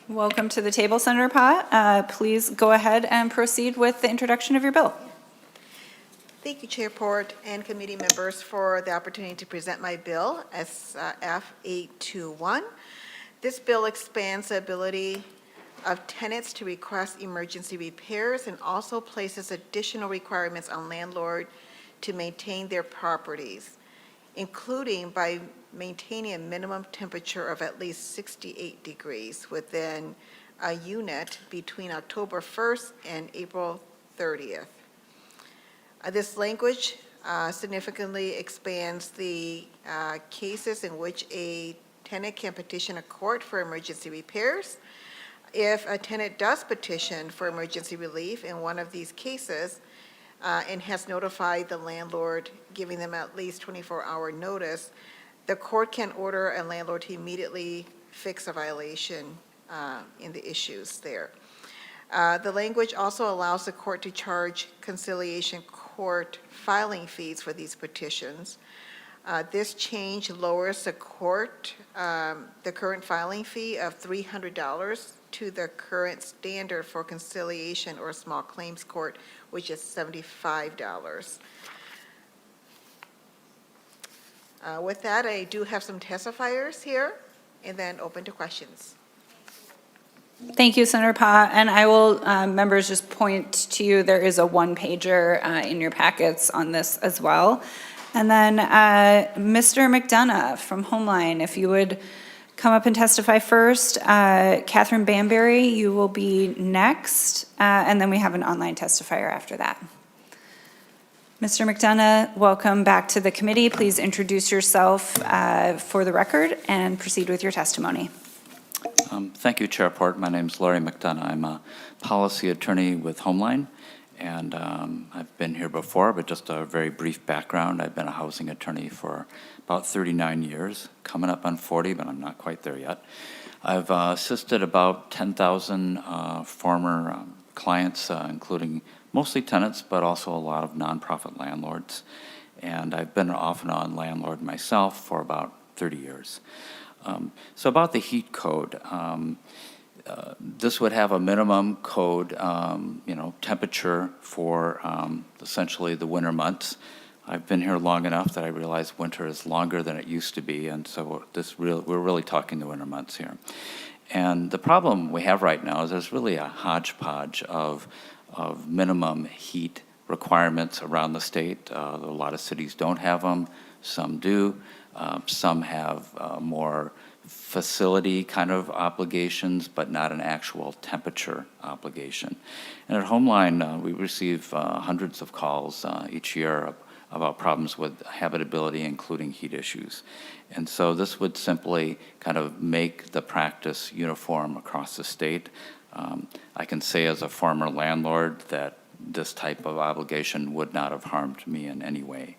Welcome to the table, Senator Pa. Please go ahead and proceed with the introduction of your bill. Thank you, Chair Port and committee members, for the opportunity to present my bill, SF 821. This bill expands the ability of tenants to request emergency repairs and also places additional requirements on landlord to maintain their properties, including by maintaining a minimum temperature of at least 68 degrees within a unit between October 1st and April 30th. This language significantly expands the cases in which a tenant can petition a court for emergency repairs. If a tenant does petition for emergency relief in one of these cases and has notified the landlord, giving them at least 24-hour notice, the court can order a landlord to immediately fix a violation in the issues there. The language also allows the court to charge conciliation court filing fees for these petitions. This change lowers the current filing fee of $300 to the current standard for conciliation or small claims court, which is $75. With that, I do have some testifiers here, and then open to questions. Thank you, Senator Pa. And I will, members, just point to you, there is a one-pager in your packets on this as well. And then Mr. McDonough from Homeline, if you would come up and testify first. Catherine Banbury, you will be next. And then we have an online testifier after that. Mr. McDonough, welcome back to the committee. Please introduce yourself for the record and proceed with your testimony. Thank you, Chairport. My name is Larry McDonough. I'm a policy attorney with Homeline, and I've been here before, but just a very brief background. I've been a housing attorney for about 39 years, coming up on 40, but I'm not quite there yet. I've assisted about 10,000 former clients, including mostly tenants, but also a lot of nonprofit landlords. And I've been an off and on landlord myself for about 30 years. So about the heat code, this would have a minimum code, temperature for essentially the winter months. I've been here long enough that I realize winter is longer than it used to be, and so we're really talking the winter months here. And the problem we have right now is there's really a hodgepodge of minimum heat requirements around the state. A lot of cities don't have them, some do. Some have more facility kind of obligations, but not an actual temperature obligation. And at Homeline, we receive hundreds of calls each year about problems with habitability, including heat issues. And so this would simply kind of make the practice uniform across the state. I can say as a former landlord that this type of obligation would not have harmed me in any way.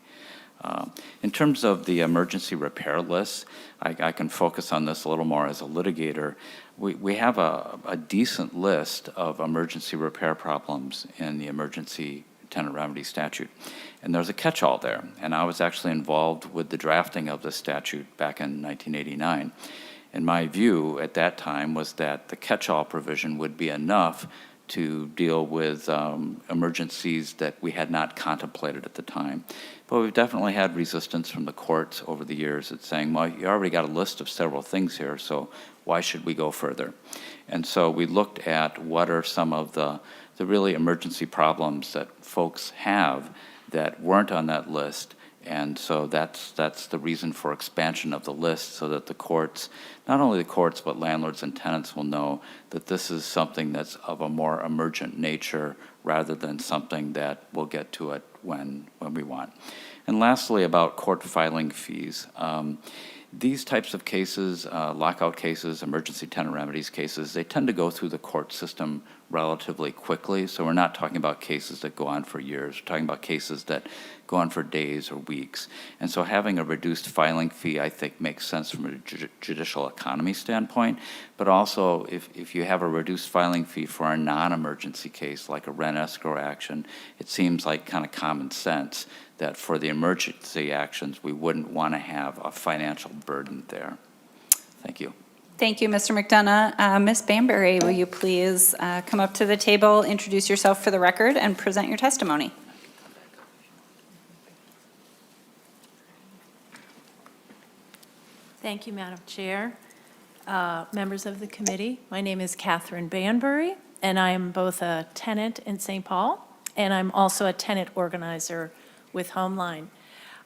In terms of the emergency repair list, I can focus on this a little more as a litigator. We have a decent list of emergency repair problems in the emergency tenant remedy statute. And there's a catch-all there. And I was actually involved with the drafting of the statute back in 1989. And my view at that time was that the catch-all provision would be enough to deal with emergencies that we had not contemplated at the time. But we've definitely had resistance from the courts over the years at saying, well, you already got a list of several things here, so why should we go further? And so we looked at what are some of the really emergency problems that folks have that weren't on that list. And so that's the reason for expansion of the list, so that the courts, not only the courts, but landlords and tenants will know that this is something that's of a more emergent nature rather than something that we'll get to it when we want. And lastly, about court filing fees. These types of cases, lockout cases, emergency tenant remedies cases, they tend to go through the court system relatively quickly. So we're not talking about cases that go on for years. We're talking about cases that go on for days or weeks. And so having a reduced filing fee, I think, makes sense from a judicial economy standpoint. But also, if you have a reduced filing fee for a non-emergency case, like a rent escrow action, it seems like kind of common sense that for the emergency actions, we wouldn't want to have a financial burden there. Thank you. Thank you, Mr. McDonough. Ms. Banbury, will you please come up to the table, introduce yourself for the record, and present your testimony? Thank you, Madam Chair. Members of the committee, my name is Catherine Banbury, and I am both a tenant in St. Paul, and I'm also a tenant organizer with Homeline.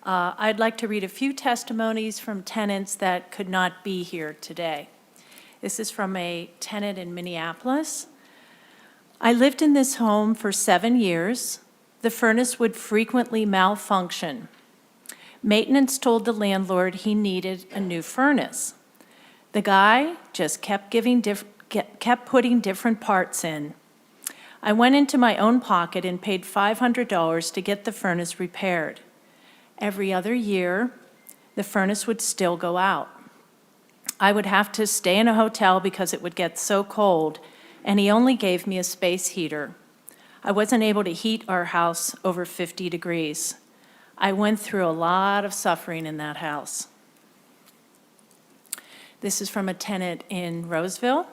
I'd like to read a few testimonies from tenants that could not be here today. This is from a tenant in Minneapolis. I lived in this home for 7 years. The furnace would frequently malfunction. Maintenance told the landlord he needed a new furnace. The guy just kept putting different parts in. I went into my own pocket and paid $500 to get the furnace repaired. Every other year, the furnace would still go out. I would have to stay in a hotel because it would get so cold, and he only gave me a space heater. I wasn't able to heat our house over 50 degrees. I went through a lot of suffering in that house. This is from a tenant in Roseville.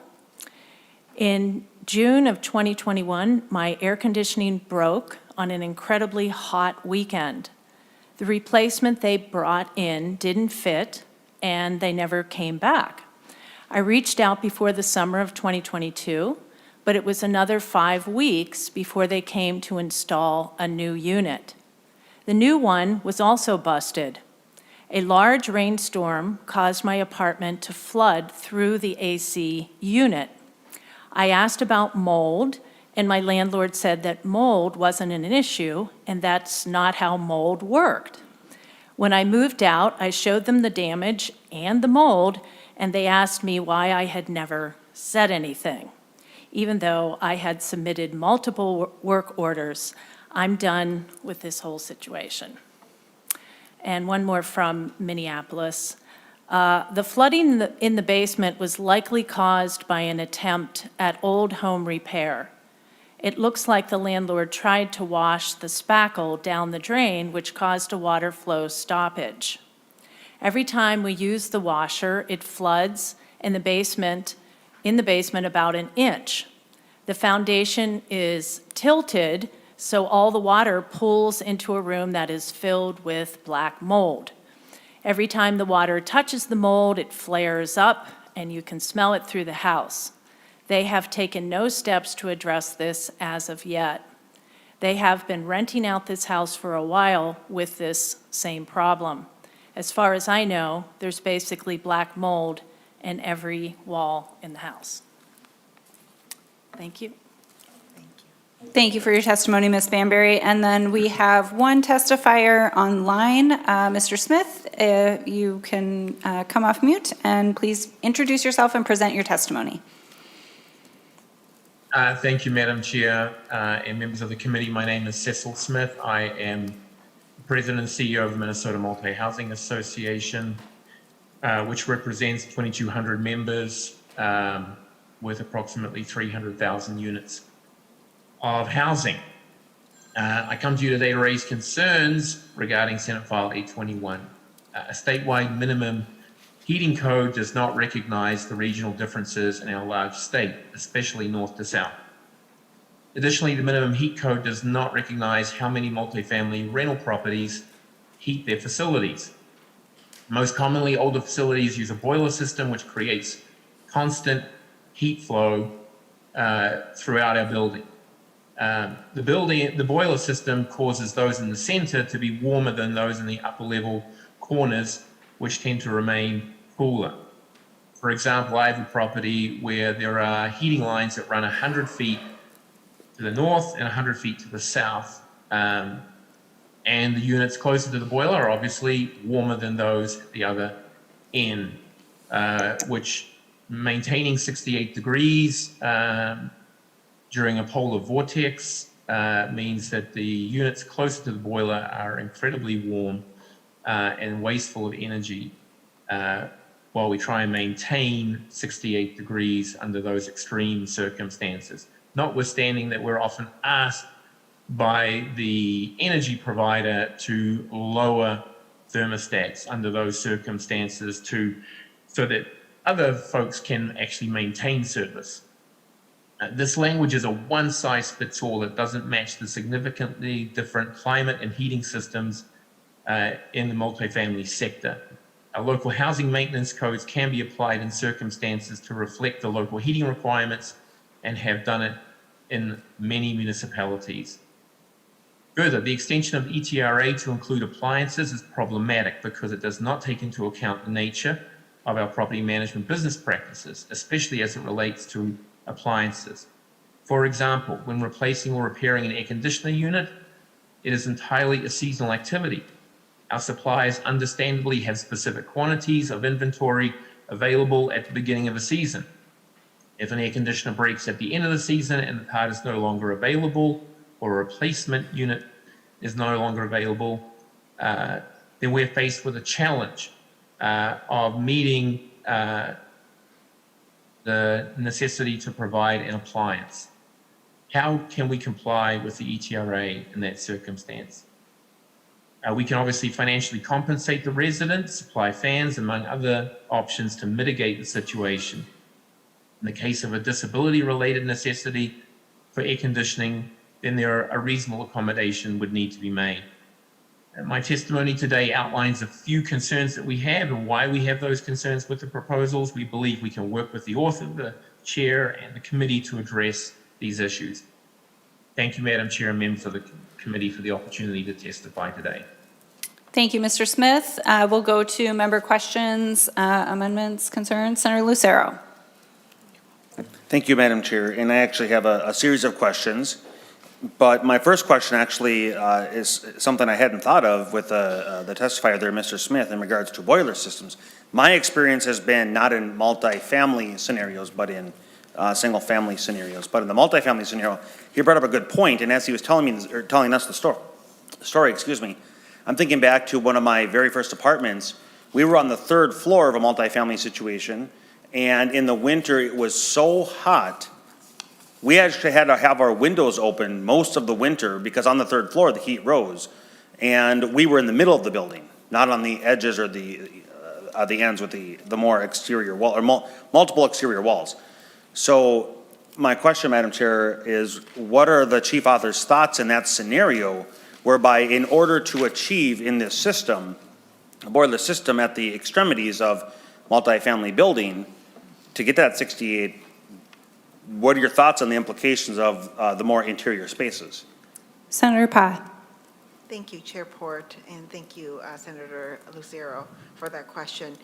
In June of 2021, my air conditioning broke on an incredibly hot weekend. The replacement they brought in didn't fit, and they never came back. I reached out before the summer of 2022, but it was another 5 weeks before they came to install a new unit. The new one was also busted. A large rainstorm caused my apartment to flood through the AC unit. I asked about mold, and my landlord said that mold wasn't an issue, and that's not how mold worked. When I moved out, I showed them the damage and the mold, and they asked me why I had never said anything. Even though I had submitted multiple work orders, I'm done with this whole situation. And one more from Minneapolis. The flooding in the basement was likely caused by an attempt at old home repair. It looks like the landlord tried to wash the spackle down the drain, which caused a water flow stoppage. Every time we use the washer, it floods in the basement about an inch. The foundation is tilted, so all the water pools into a room that is filled with black mold. Every time the water touches the mold, it flares up, and you can smell it through the house. They have taken no steps to address this as of yet. They have been renting out this house for a while with this same problem. As far as I know, there's basically black mold in every wall in the house. Thank you. Thank you for your testimony, Ms. Banbury. And then we have one testifier online. Mr. Smith, you can come off mute, and please introduce yourself and present your testimony. Thank you, Madam Chair, and members of the committee. My name is Cecil Smith. I am President and CEO of the Minnesota Multi-Housing Association, which represents 2,200 members with approximately 300,000 units of housing. I come to you today to raise concerns regarding Senate File 821. A statewide minimum heating code does not recognize the regional differences in our large state, especially north to south. Additionally, the minimum heat code does not recognize how many multifamily rental properties heat their facilities. Most commonly, older facilities use a boiler system which creates constant heat flow throughout our building. The boiler system causes those in the center to be warmer than those in the upper level corners, which tend to remain cooler. For example, I have a property where there are heating lines that run 100 feet to the north and 100 feet to the south. And the units closer to the boiler are obviously warmer than those at the other end, which maintaining 68 degrees during a polar vortex means that the units closer to the boiler are incredibly warm and wasteful of energy while we try and maintain 68 degrees under those extreme circumstances. Notwithstanding that we're often asked by the energy provider to lower thermostats under those circumstances so that other folks can actually maintain service. This language is a one-size-fits-all. It doesn't match the significantly different climate and heating systems in the multifamily sector. Our local housing maintenance codes can be applied in circumstances to reflect the local heating requirements and have done it in many municipalities. Further, the extension of ETRA to include appliances is problematic because it does not take into account the nature of our property management business practices, especially as it relates to appliances. For example, when replacing or repairing an air conditioner unit, it is entirely a seasonal activity. Our suppliers understandably have specific quantities of inventory available at the beginning of a season. If an air conditioner breaks at the end of the season and the part is no longer available, or a replacement unit is no longer available, then we're faced with a challenge of meeting the necessity to provide an appliance. How can we comply with the ETRA in that circumstance? We can obviously financially compensate the residents, supply fans, among other options to mitigate the situation. In the case of a disability-related necessity for air conditioning, then a reasonable accommodation would need to be made. My testimony today outlines a few concerns that we have and why we have those concerns with the proposals. We believe we can work with the author, the chair, and the committee to address these issues. Thank you, Madam Chair, and members of the committee for the opportunity to testify today. Thank you, Mr. Smith. We'll go to member questions, amendments, concerns. Senator Lucero. Thank you, Madam Chair. And I actually have a series of questions. But my first question actually is something I hadn't thought of with the testifier there, Mr. Smith, in regards to boiler systems. My experience has been not in multifamily scenarios, but in single-family scenarios. But in the multifamily scenario, he brought up a good point, and as he was telling us the story, I'm thinking back to one of my very first apartments. We were on the third floor of a multifamily situation, and in the winter, it was so hot, we actually had to have our windows open most of the winter because on the third floor, the heat rose. And we were in the middle of the building, not on the edges or the ends with the more exterior wall, or multiple exterior walls. So my question, Madam Chair, is what are the chief author's thoughts in that scenario whereby in order to achieve in this system, a boiler system at the extremities of multifamily building, to get that 68, what are your thoughts on the implications of the more interior spaces? Senator Pye. Thank you, Chair Port, and thank you, Senator Lucero, for that question.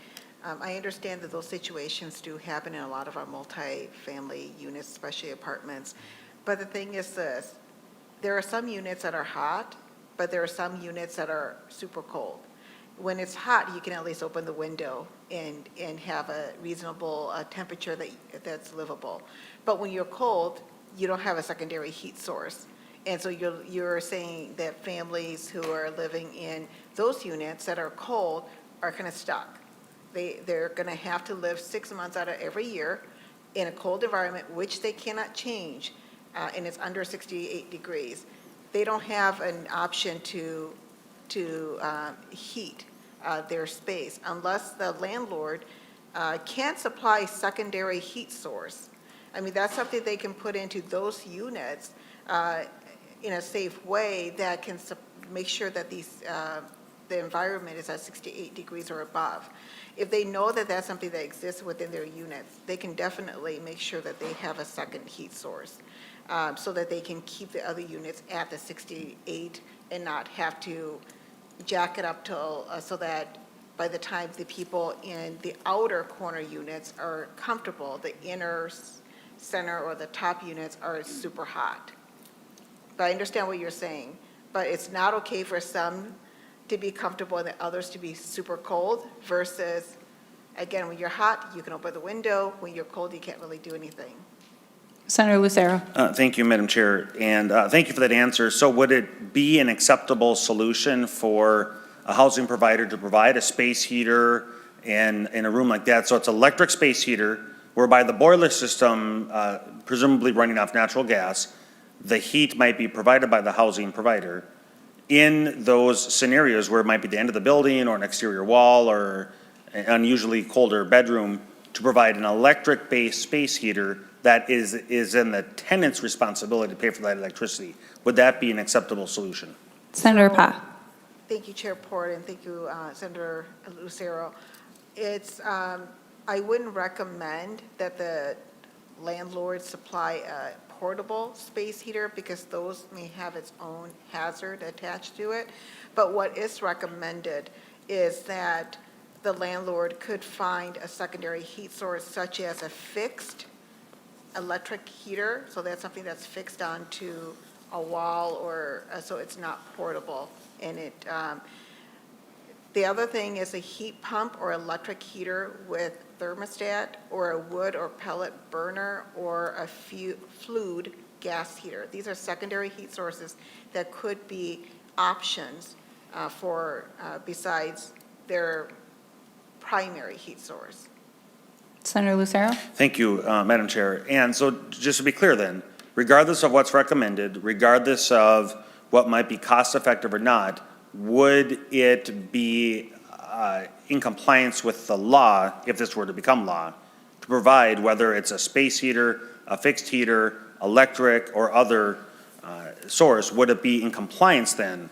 I understand that those situations do happen in a lot of our multi-family units, especially apartments. But the thing is this, there are some units that are hot, but there are some units that are super cold. When it's hot, you can at least open the window and have a reasonable temperature that's livable. But when you're cold, you don't have a secondary heat source. And so you're saying that families who are living in those units that are cold are kind of stuck. They're going to have to live 6 months out of every year in a cold environment, which they cannot change, and it's under 68 degrees. They don't have an option to heat their space unless the landlord can supply secondary heat source. I mean, that's something they can put into those units in a safe way that can make sure that the environment is at 68 degrees or above. If they know that that's something that exists within their units, they can definitely make sure that they have a second heat source so that they can keep the other units at the 68 and not have to jack it up till so that by the time the people in the outer corner units are comfortable, the inner center or the top units are super hot. But I understand what you're saying, but it's not okay for some to be comfortable and the others to be super cold versus, again, when you're hot, you can open the window. When you're cold, you can't really do anything. Senator Lucero. Thank you, Madam Chair, and thank you for that answer. So would it be an acceptable solution for a housing provider to provide a space heater in a room like that? So it's electric space heater whereby the boiler system, presumably running off natural gas, the heat might be provided by the housing provider in those scenarios where it might be the end of the building or an exterior wall or an unusually colder bedroom, to provide an electric-based space heater that is in the tenant's responsibility to pay for that electricity. Would that be an acceptable solution? Senator Pye. Thank you, Chair Port, and thank you, Senator Lucero. It's, I wouldn't recommend that the landlord supply a portable space heater because those may have its own hazard attached to it. But what is recommended is that the landlord could find a secondary heat source such as a fixed electric heater. So that's something that's fixed onto a wall or so it's not portable. And the other thing is a heat pump or electric heater with thermostat or a wood or pellet burner or a fluid gas heater. These are secondary heat sources that could be options for besides their primary heat source. Senator Lucero. Thank you, Madam Chair. And so just to be clear then, regardless of what's recommended, regardless of what might be cost effective or not, would it be in compliance with the law, if this were to become law, to provide whether it's a space heater, a fixed heater, electric, or other source, would it be in compliance then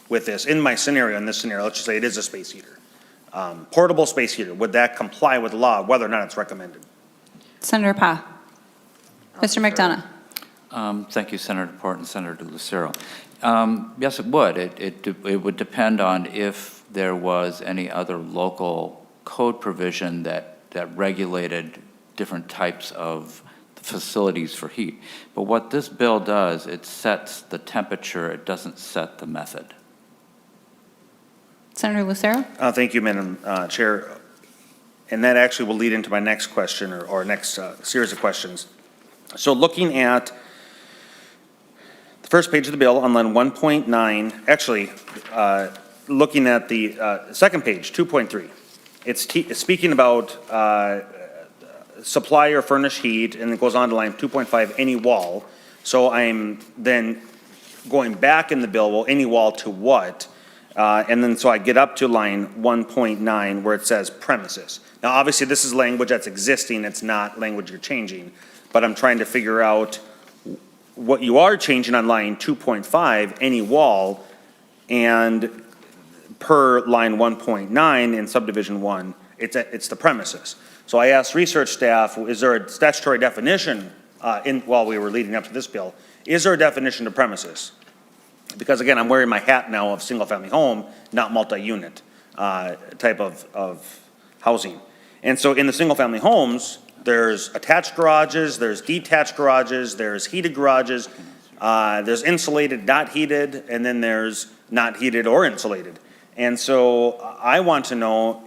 with this? In my scenario, in this scenario, let's just say it is a space heater. Portable space heater, would that comply with law, whether or not it's recommended? Senator Pye. Mr. McDonough. Thank you, Senator Port and Senator Lucero. Yes, it would. It would depend on if there was any other local code provision that regulated different types of facilities for heat. But what this bill does, it sets the temperature, it doesn't set the method. Senator Lucero? Thank you, Madam Chair. And that actually will lead into my next question or next series of questions. So looking at the first page of the bill on line 1.9, actually, looking at the second page, 2.3, it's speaking about supply or furnish heat, and it goes on to line 2.5, any wall. So I'm then going back in the bill, well, any wall to what? And then so I get up to line 1.9 where it says premises. Now, obviously, this is language that's existing. It's not language you're changing. But I'm trying to figure out what you are changing on line 2.5, any wall, and per line 1.9 in subdivision 1, it's the premises. So I asked research staff, is there a statutory definition while we were leading up to this bill, is there a definition of premises? Because again, I'm wearing my hat now of single-family home, not multi-unit type of housing. And so in the single-family homes, there's attached garages, there's detached garages, there's heated garages, there's insulated, not heated, and then there's not heated or insulated. And so I want to know,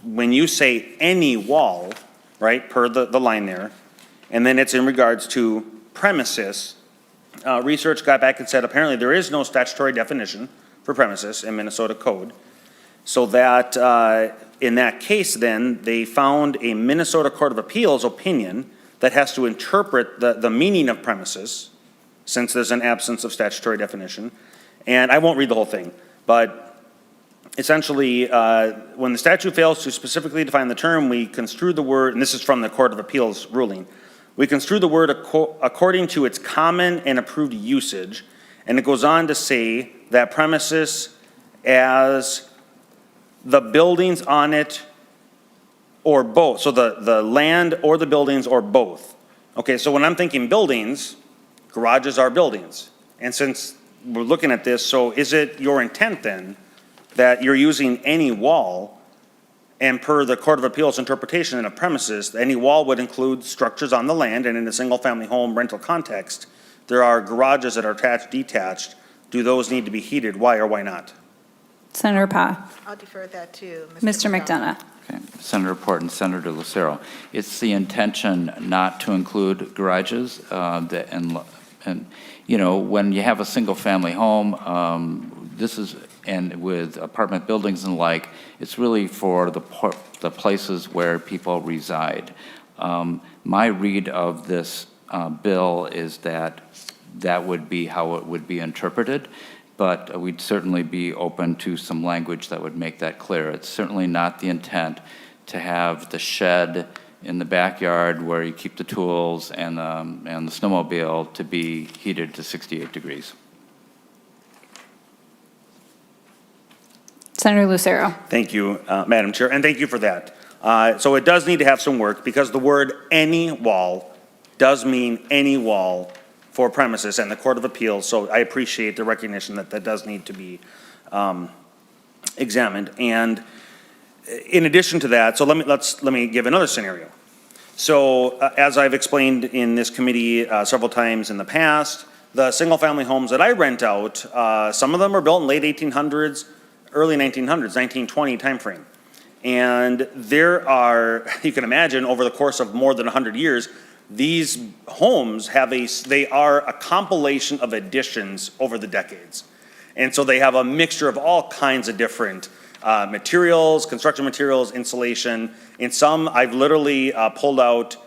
when you say any wall, right, per the line there, and then it's in regards to premises, research got back and said apparently there is no statutory definition for premises in Minnesota code. So that in that case then, they found a Minnesota Court of Appeals opinion that has to interpret the meaning of premises, since there's an absence of statutory definition. And I won't read the whole thing, but essentially, when the statute fails to specifically define the term, we construe the word, and this is from the Court of Appeals ruling, we construe the word according to its common and approved usage, and it goes on to say that premises as the buildings on it or both, so the land or the buildings or both. Okay, so when I'm thinking buildings, garages are buildings. And since we're looking at this, so is it your intent then that you're using any wall, and per the Court of Appeals interpretation in a premises, any wall would include structures on the land, and in a single-family home rental context, there are garages that are attached, detached. Do those need to be heated? Why or why not? Senator Pa. I'll defer that to Mr. McDonough. Okay. Senator Port and Senator Lucero. It's the intention not to include garages, and you know, when you have a single-family home, and with apartment buildings and the like, it's really for the places where people reside. My read of this bill is that would be how it would be interpreted, but we'd certainly be open to some language that would make that clear. It's certainly not the intent to have the shed in the backyard where you keep the tools and the snowmobile to be heated to 68 degrees. Senator Lucero. Thank you, Madam Chair, and thank you for that. So it does need to have some work, because the word any wall does mean any wall for premises and the Court of Appeals, so I appreciate the recognition that that does need to be examined. And in addition to that, so let me give another scenario. So as I've explained in this committee several times in the past, the single-family homes that I rent out, some of them are built in late 1800s, early 1900s, 1920 timeframe. And there are, you can imagine, over the course of more than 100 years, these homes they are a compilation of additions over the decades. And so they have a mixture of all kinds of different materials, construction materials, insulation. In some, I've literally pulled out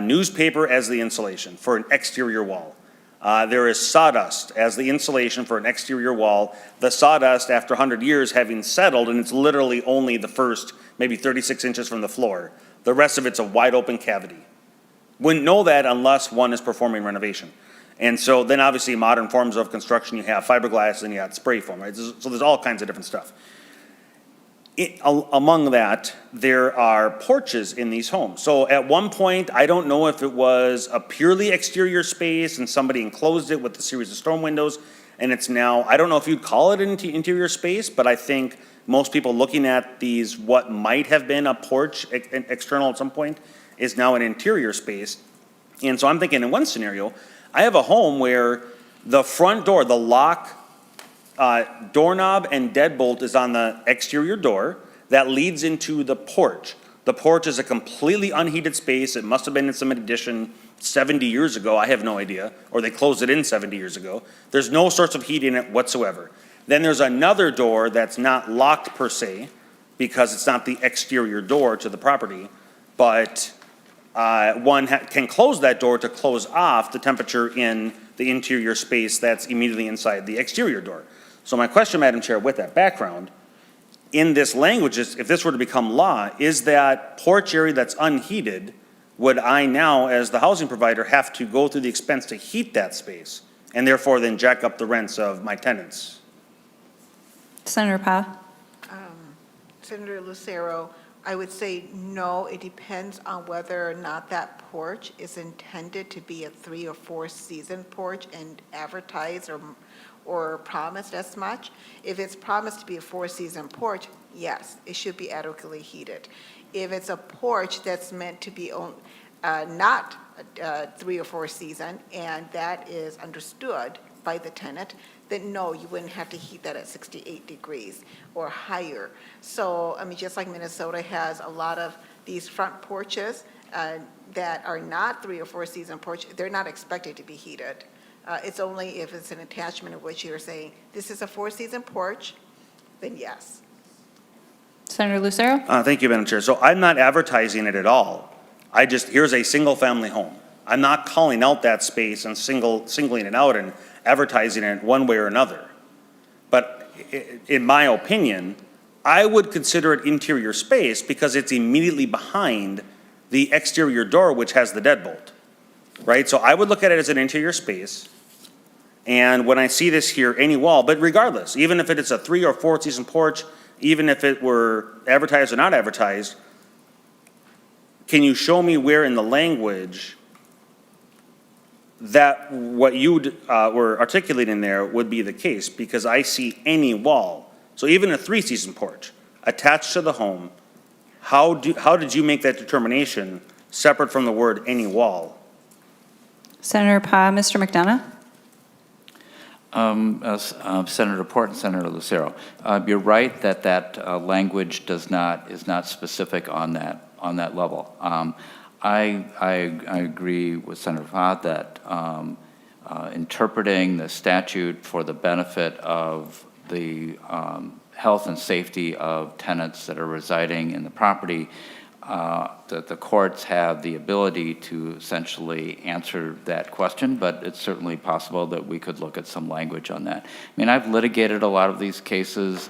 newspaper as the insulation for an exterior wall. There is sawdust as the insulation for an exterior wall. The sawdust, after 100 years, having settled, and it's literally only the first maybe 36 inches from the floor. The rest of it's a wide open cavity. Wouldn't know that unless one is performing renovation. And so then obviously modern forms of construction, you have fiberglass and you have spray foam, right? So there's all kinds of different stuff. Among that, there are porches in these homes. So at one point, I don't know if it was a purely exterior space and somebody enclosed it with a series of storm windows, and it's now, I don't know if you'd call it an interior space, but I think most people looking at these, what might have been a porch external at some point, is now an interior space. And so I'm thinking in one scenario, I have a home where the front door, the lock, doorknob and deadbolt is on the exterior door that leads into the porch. The porch is a completely unheated space. It must have been in some addition 70 years ago. I have no idea. Or they closed it in 70 years ago. There's no source of heat in it whatsoever. Then there's another door that's not locked per se because it's not the exterior door to the property, but one can close that door to close off the temperature in the interior space that's immediately inside the exterior door. So my question, Madam Chair, with that background, in this language, if this were to become law, is that porch area that's unheated, would I now, as the housing provider, have to go through the expense to heat that space and therefore then jack up the rents of my tenants? Senator Pa? Senator Lucero, I would say no, it depends on whether or not that porch is intended to be a 3 or 4 season porch and advertised or promised as much. If it's promised to be a 4-season porch, yes, it should be adequately heated. If it's a porch that's meant to be not 3 or 4 season, and that is understood by the tenant, then no, you wouldn't have to heat that at 68 degrees or higher. So, I mean, just like Minnesota has a lot of these front porches that are not 3 or 4 season porch, they're not expected to be heated. It's only if it's an attachment of which you're saying, this is a 4-season porch, then yes. Senator Lucero? Thank you, Madam Chair. So I'm not advertising it at all. Here's a single-family home. I'm not calling out that space and singling it out and advertising it one way or another. But in my opinion, I would consider it interior space because it's immediately behind the exterior door, which has the deadbolt, right? So I would look at it as an interior space. And when I see this here, any wall, but regardless, even if it is a 3 or 4 season porch, even if it were advertised or not advertised, can you show me where in the language that what you were articulating there would be the case? Because I see any wall. So even a 3-season porch attached to the home, how did you make that determination separate from the word any wall? Senator Pa, Mr. McDonough? Senator Port and Senator Lucero, you're right that language is not specific on that level. I agree with Senator Fahd that interpreting the statute for the benefit of the health and safety of tenants that are residing in the property, that the courts have the ability to essentially answer that question, but it's certainly possible that we could look at some language on that. I mean, I've litigated a lot of these cases,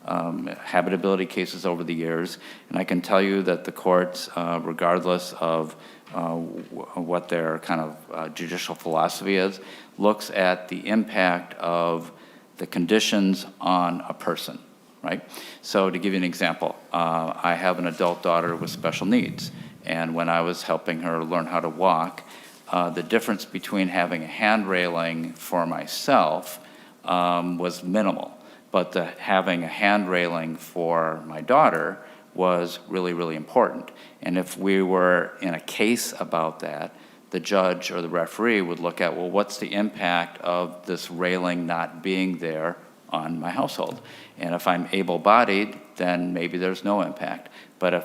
habitability cases over the years, and I can tell you that the courts, regardless of what their kind of judicial philosophy is, looks at the impact of the conditions on a person. Right? So to give you an example, I have an adult daughter with special needs, and when I was helping her learn how to walk, the difference between having a hand railing for myself was minimal, but having a hand railing for my daughter was really, really important. And if we were in a case about that, the judge or the referee would look at, well, what's the impact of this railing not being there on my household? And if I'm able-bodied, then maybe there's no impact. But if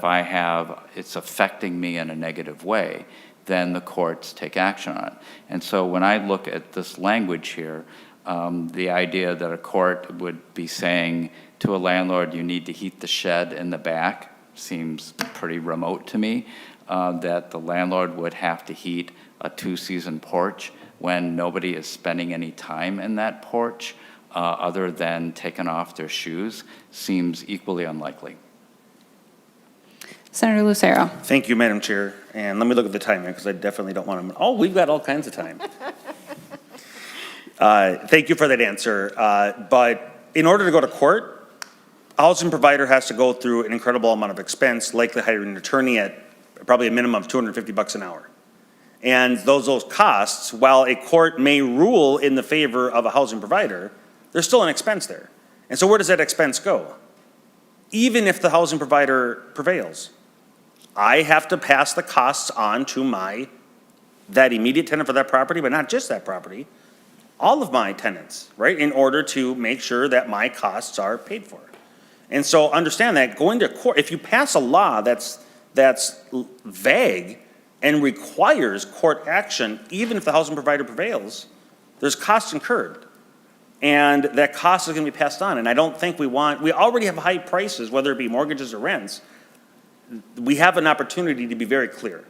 it's affecting me in a negative way, then the courts take action on it. And so when I look at this language here, the idea that a court would be saying to a landlord, you need to heat the shed in the back, seems pretty remote to me, that the landlord would have to heat a 2-season porch when nobody is spending any time in that porch, other than taking off their shoes, seems equally unlikely. Senator Lucero? Thank you, Madam Chair. And let me look at the timer because I definitely don't want to. Oh, we've got all kinds of time. Thank you for that answer. But in order to go to court, a housing provider has to go through an incredible amount of expense, likely hiring an attorney at probably a minimum of $250 an hour. And those costs, while a court may rule in the favor of a housing provider, there's still an expense there. And so where does that expense go? Even if the housing provider prevails, I have to pass the costs on to my that immediate tenant for that property, but not just that property, all of my tenants, right, in order to make sure that my costs are paid for. And so understand that going to court, if you pass a law that's vague and requires court action, even if the housing provider prevails, there's costs incurred. And that cost is going to be passed on. And I don't think we already have high prices, whether it be mortgages or rents. We have an opportunity to be very clear.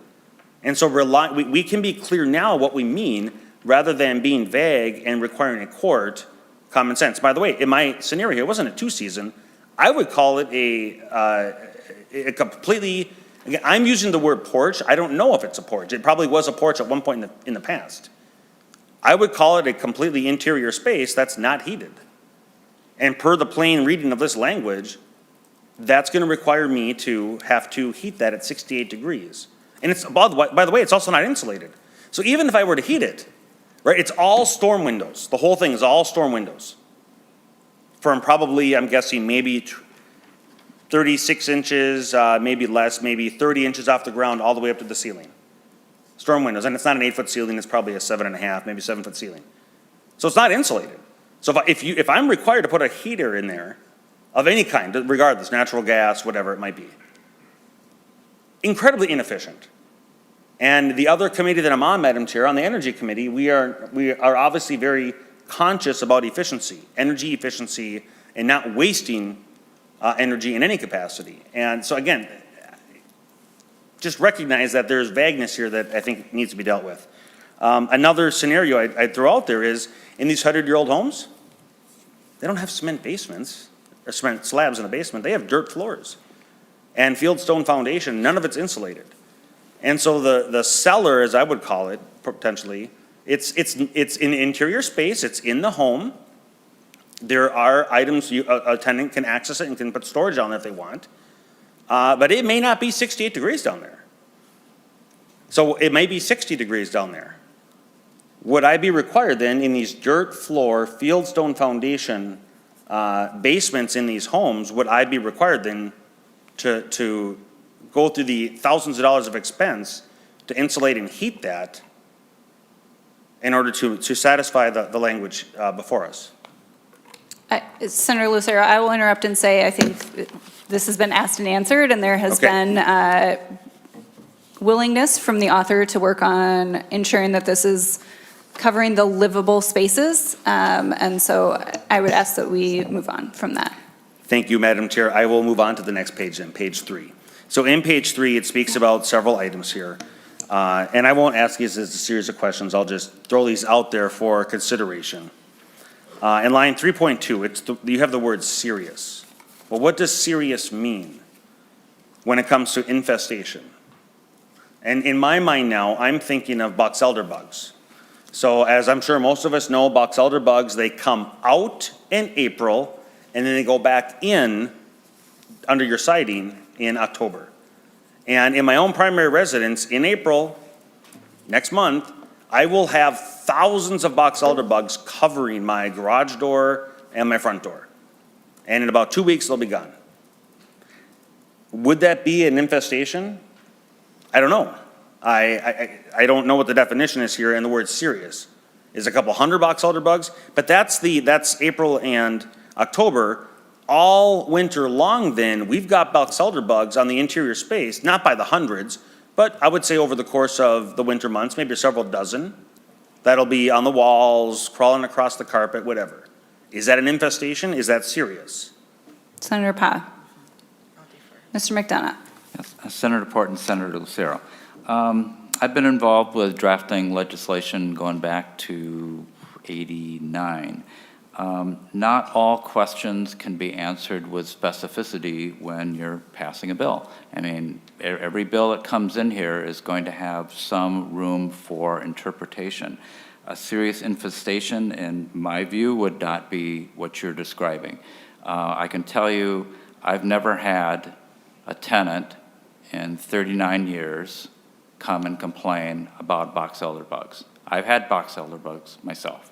And so we can be clear now what we mean rather than being vague and requiring a court common sense. By the way, in my scenario, it wasn't a two-season. I would call it a completely, again, I'm using the word porch. I don't know if it's a porch. It probably was a porch at one point in the past. I would call it a completely interior space that's not heated. And per the plain reading of this language, that's going to require me to have to heat that at 68 degrees. And it's, by the way, it's also not insulated. So even if I were to heat it, right, it's all storm windows. The whole thing is all storm windows. From probably, I'm guessing, maybe 36 inches, maybe less, maybe 30 inches off the ground all the way up to the ceiling. Storm windows, and it's not an 8-foot ceiling, it's probably a 7.5, maybe 7-foot ceiling. So it's not insulated. So if I'm required to put a heater in there of any kind, regardless, natural gas, whatever it might be, incredibly inefficient. And the other committee that I'm on, Madam Chair, on the Energy Committee, we are obviously very conscious about efficiency, energy efficiency, and not wasting energy in any capacity. And so again, just recognize that there's vagueness here that I think needs to be dealt with. Another scenario I'd throw out there is, in these 100-year-old homes, they don't have cement basements, or cement slabs in the basement, they have dirt floors. And fieldstone foundation, none of it's insulated. And so the cellar, as I would call it, potentially, it's in interior space, it's in the home. There are items a tenant can access it and can put storage on it if they want. But it may not be 68 degrees down there. So it may be 60 degrees down there. Would I be required then in these dirt floor, fieldstone foundation basements in these homes, would I be required then to go through the thousands of dollars of expense to insulate and heat that in order to satisfy the language before us? Senator Lucero, I will interrupt and say I think this has been asked and answered, and there has been willingness from the author to work on ensuring that this is covering the livable spaces, and so I would ask that we move on from that. Thank you, Madam Chair. I will move on to the next page then, page 3. So in page 3, it speaks about several items here. And I won't ask these as a series of questions. I'll just throw these out there for consideration. In line 3.2, you have the word serious. Well, what does serious mean when it comes to infestation? And in my mind now, I'm thinking of box elder bugs. So as I'm sure most of us know, box elder bugs, they come out in April, and then they go back in under your siding in October. And in my own primary residence, in April, next month, I will have thousands of box elder bugs covering my garage door and my front door. And in about 2 weeks, they'll be gone. Would that be an infestation? I don't know. I don't know what the definition is here, and the word serious. Is a couple hundred box elder bugs? But that's April and October. All winter long then, we've got box elder bugs on the interior space, not by the hundreds, but I would say over the course of the winter months, maybe several dozen. That'll be on the walls, crawling across the carpet, whatever. Is that an infestation? Is that serious? Senator Pye. Mr. McDonough. Yes, Senator Port and Senator Lucero. I've been involved with drafting legislation going back to '89. Not all questions can be answered with specificity when you're passing a bill. I mean, every bill that comes in here is going to have some room for interpretation. A serious infestation, in my view, would not be what you're describing. I can tell you, I've never had a tenant in 39 years come and complain about box elder bugs. I've had box elder bugs myself.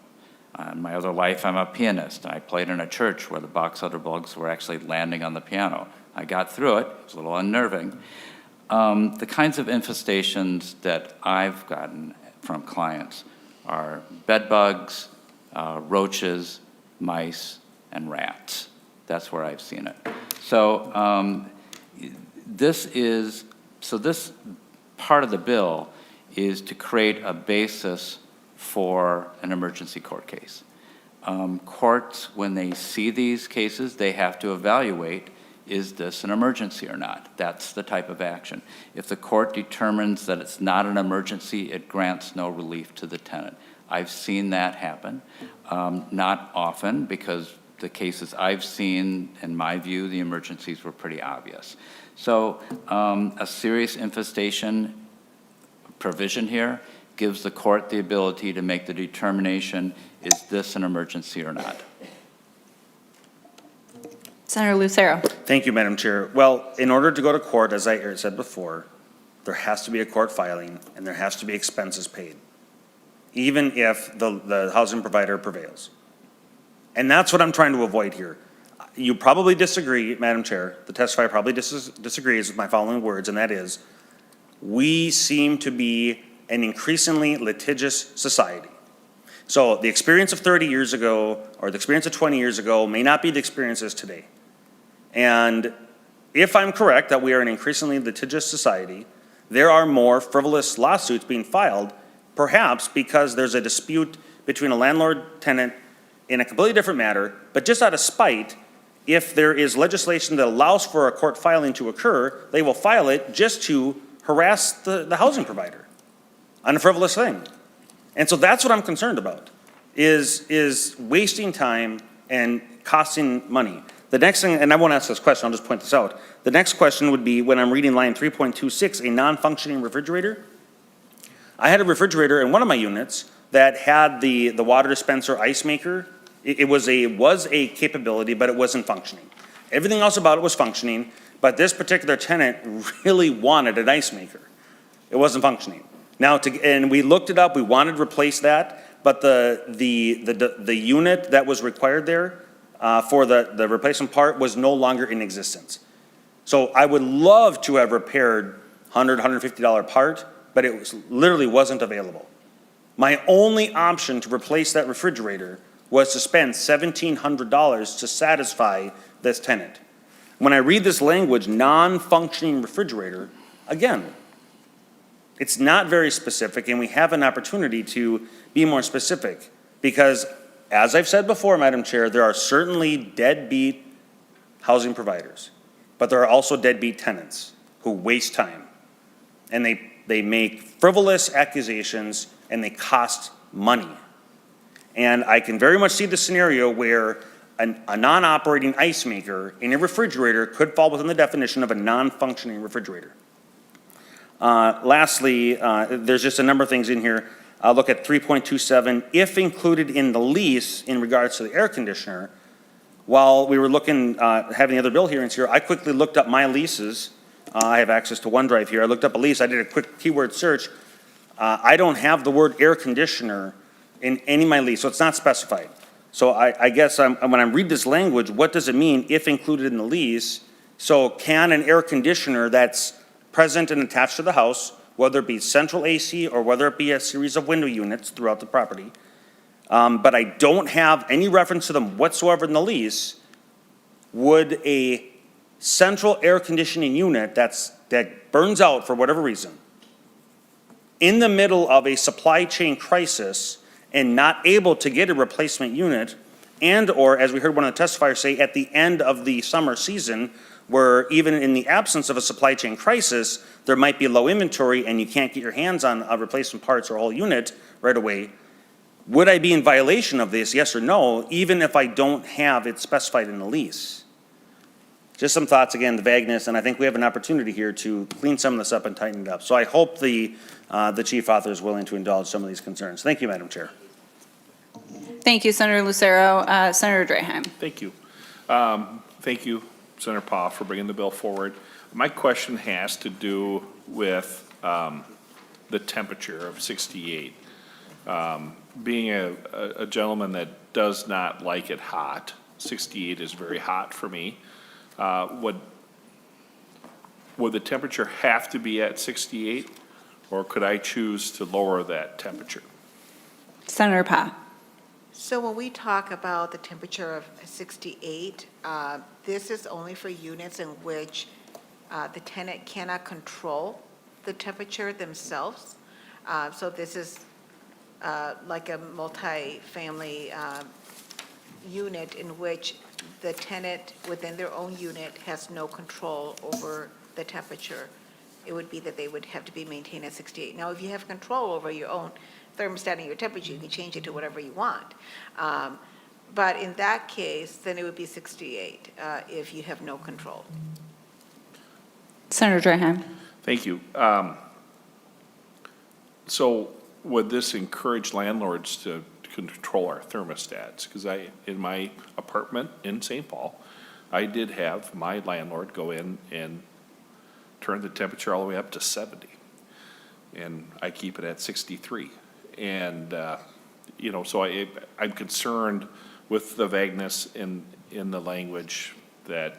In my other life, I'm a pianist. I played in a church where the box elder bugs were actually landing on the piano. I got through it. It was a little unnerving. The kinds of infestations that I've gotten from clients are bed bugs, roaches, mice, and rats. That's where I've seen it. So this part of the bill is to create a basis for an emergency court case. Courts, when they see these cases, they have to evaluate, is this an emergency or not? That's the type of action. If the court determines that it's not an emergency, it grants no relief to the tenant. I've seen that happen. Not often, because the cases I've seen, in my view, the emergencies were pretty obvious. So a serious infestation provision here gives the court the ability to make the determination, is this an emergency or not? Senator Lucero. Thank you, Madam Chair. Well, in order to go to court, as I said before, there has to be a court filing and there has to be expenses paid, even if the housing provider prevails. And that's what I'm trying to avoid here. You probably disagree, Madam Chair, the testifier probably disagrees with my following words, and that is, we seem to be an increasingly litigious society. So the experience of 30 years ago or the experience of 20 years ago may not be the experiences today. And if I'm correct that we are an increasingly litigious society, there are more frivolous lawsuits being filed, perhaps because there's a dispute between a landlord-tenant in a completely different matter, but just out of spite, if there is legislation that allows for a court filing to occur, they will file it just to harass the housing provider on a frivolous thing. And so that's what I'm concerned about, is wasting time and costing money. The next thing, and I won't ask this question, I'll just point this out. The next question would be when I'm reading line 3.26, a non-functioning refrigerator. I had a refrigerator in one of my units that had the water dispenser ice maker. It was a capability, but it wasn't functioning. Everything else about it was functioning, but this particular tenant really wanted an ice maker. It wasn't functioning. Now, and we looked it up, we wanted to replace that, but the unit that was required there for the replacement part was no longer in existence. So I would love to have repaired $100, $150 part, but it literally wasn't available. My only option to replace that refrigerator was to spend $1,700 to satisfy this tenant. When I read this language, non-functioning refrigerator, again, it's not very specific, and we have an opportunity to be more specific because, as I've said before, Madam Chair, there are certainly deadbeat housing providers, but there are also deadbeat tenants who waste time, and they make frivolous accusations, and they cost money. And I can very much see the scenario where a non-operating ice maker in a refrigerator could fall within the definition of a non-functioning refrigerator. Lastly, there's just a number of things in here. I'll look at 3.27. If included in the lease in regards to the air conditioner, while we were looking, having the other bill hearings here, I quickly looked up my leases. I have access to OneDrive here. I looked up a lease. I did a quick keyword search. I don't have the word air conditioner in any of my lease, so it's not specified. So I guess when I read this language, what does it mean if included in the lease? So can an air conditioner that's present and attached to the house, whether it be central AC or whether it be a series of window units throughout the property, but I don't have any reference to them whatsoever in the lease, would a central air conditioning unit that burns out for whatever reason, in the middle of a supply chain crisis and not able to get a replacement unit, and or, as we heard one of the testifiers say, at the end of the summer season, where even in the absence of a supply chain crisis, there might be low inventory and you can't get your hands on replacement parts or a whole unit right away, would I be in violation of this, yes or no, even if I don't have it specified in the lease? Just some thoughts, again, the vagueness, and I think we have an opportunity here to clean some of this up and tighten it up. So I hope the chief author is willing to indulge some of these concerns. Thank you, Madam Chair. Thank you, Senator Lucero. Senator Draheim. Thank you. Thank you, Senator Paul, for bringing the bill forward. My question has to do with the temperature of 68. Being a gentleman that does not like it hot, 68 is very hot for me. Would the temperature have to be at 68, or could I choose to lower that temperature? Senator Pa. So when we talk about the temperature of 68, this is only for units in which the tenant cannot control the temperature themselves. So this is like a multi-family unit in which the tenant within their own unit has no control over the temperature. It would be that they would have to be maintained at 68. Now, if you have control over your own thermostat and your temperature, you can change it to whatever you want. But in that case, then it would be 68 if you have no control. Senator Draheim. Thank you. So would this encourage landlords to control our thermostats? Because in my apartment in St. Paul, I did have my landlord go in and turn the temperature all the way up to 70. And I keep it at 63. And, so I'm concerned with the vagueness in the language that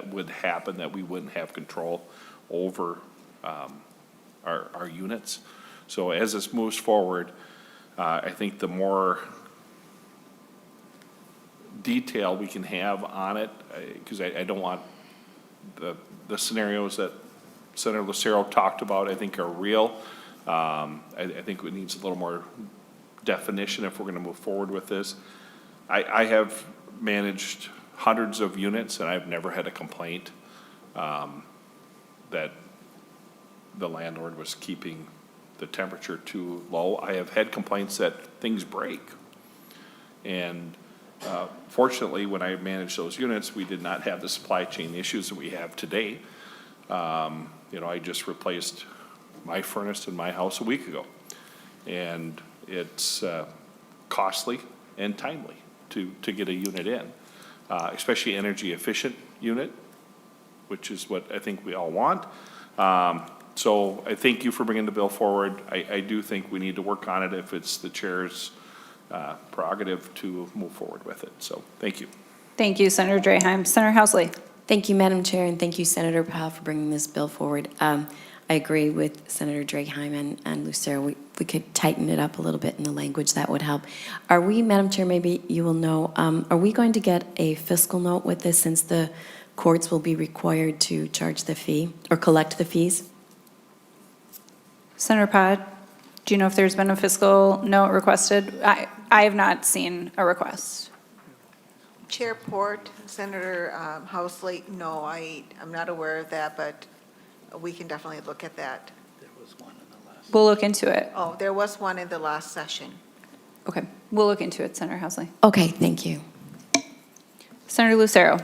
would happen, that we wouldn't have control over our units. So as this moves forward, I think the more detail we can have on it, because I don't want the scenarios that Senator Lucero talked about, I think are real. I think it needs a little more definition if we're going to move forward with this. I have managed hundreds of units, and I've never had a complaint that the landlord was keeping the temperature too low. I have had complaints that things break. And fortunately, when I managed those units, we did not have the supply chain issues that we have today. I just replaced my furnace in my house a week ago. And it's costly and timely to get a unit in, especially energy efficient unit, which is what I think we all want. So I thank you for bringing the bill forward. I do think we need to work on it if it's the chair's prerogative to move forward with it. So thank you. Thank you, Senator Draheim. Senator Housley. Thank you, Madam Chair, and thank you, Senator Powell, for bringing this bill forward. I agree with Senator Draheim and Lucero. We could tighten it up a little bit in the language. That would help. Are we, Madam Chair, maybe you will know, are we going to get a fiscal note with this, since the courts will be required to charge the fee or collect the fees? Senator Pa, do you know if there's been a fiscal note requested? I have not seen a request. Chair Port, Senator Housley, no, I'm not aware of that, but we can definitely look at that. We'll look into it. Oh, there was one in the last session. Okay, we'll look into it, Senator Housley. Okay, thank you. Senator Lucero.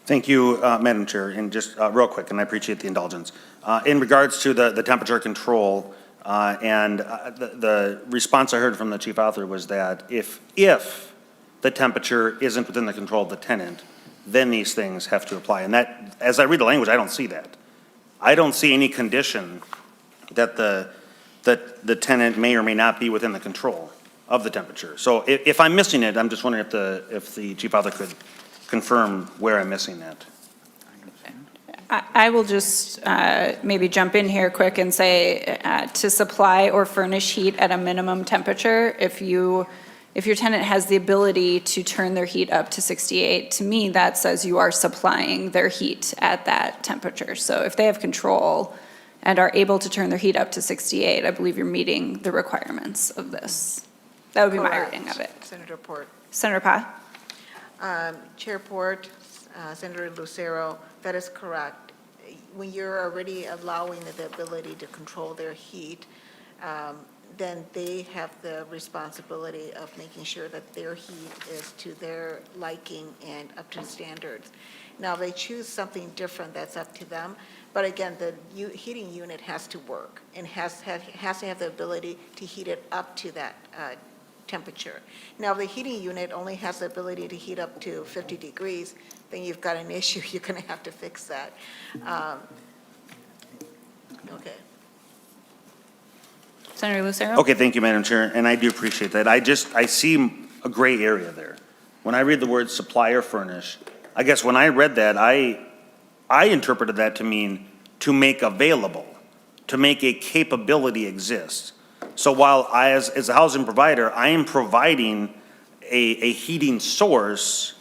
Thank you, Madam Chair. And just real quick, and I appreciate the indulgence. In regards to the temperature control, and the response I heard from the chief author was that if the temperature isn't within the control of the tenant, then these things have to apply. And that, as I read the language, I don't see that. I don't see any condition that the tenant may or may not be within the control of the temperature. So if I'm missing it, I'm just wondering if the chief author could confirm where I'm missing that. I will just maybe jump in here quick and say to supply or furnish heat at a minimum temperature, if your tenant has the ability to turn their heat up to 68, to me, that says you are supplying their heat at that temperature. So if they have control and are able to turn their heat up to 68, I believe you're meeting the requirements of this. That would be my Correct. reading of it. Senator Port. Senator Pa? Chair Port, Senator Lucero, that is correct. When you're already allowing the ability to control their heat, then they have the responsibility of making sure that their heat is to their liking and up to standards. Now, if they choose something different, that's up to them. But again, the heating unit has to work and has to have the ability to heat it up to that temperature. Now, if the heating unit only has the ability to heat up to 50 degrees, then you've got an issue. You're going to have to fix that. Okay. Senator Lucero? Okay, thank you, Madam Chair, and I do appreciate that. I see a gray area there. When I read the word supply or furnish, I guess when I read that, I interpreted that to mean to make available to make a capability exist. So while I, as a housing provider, I am providing a heating source,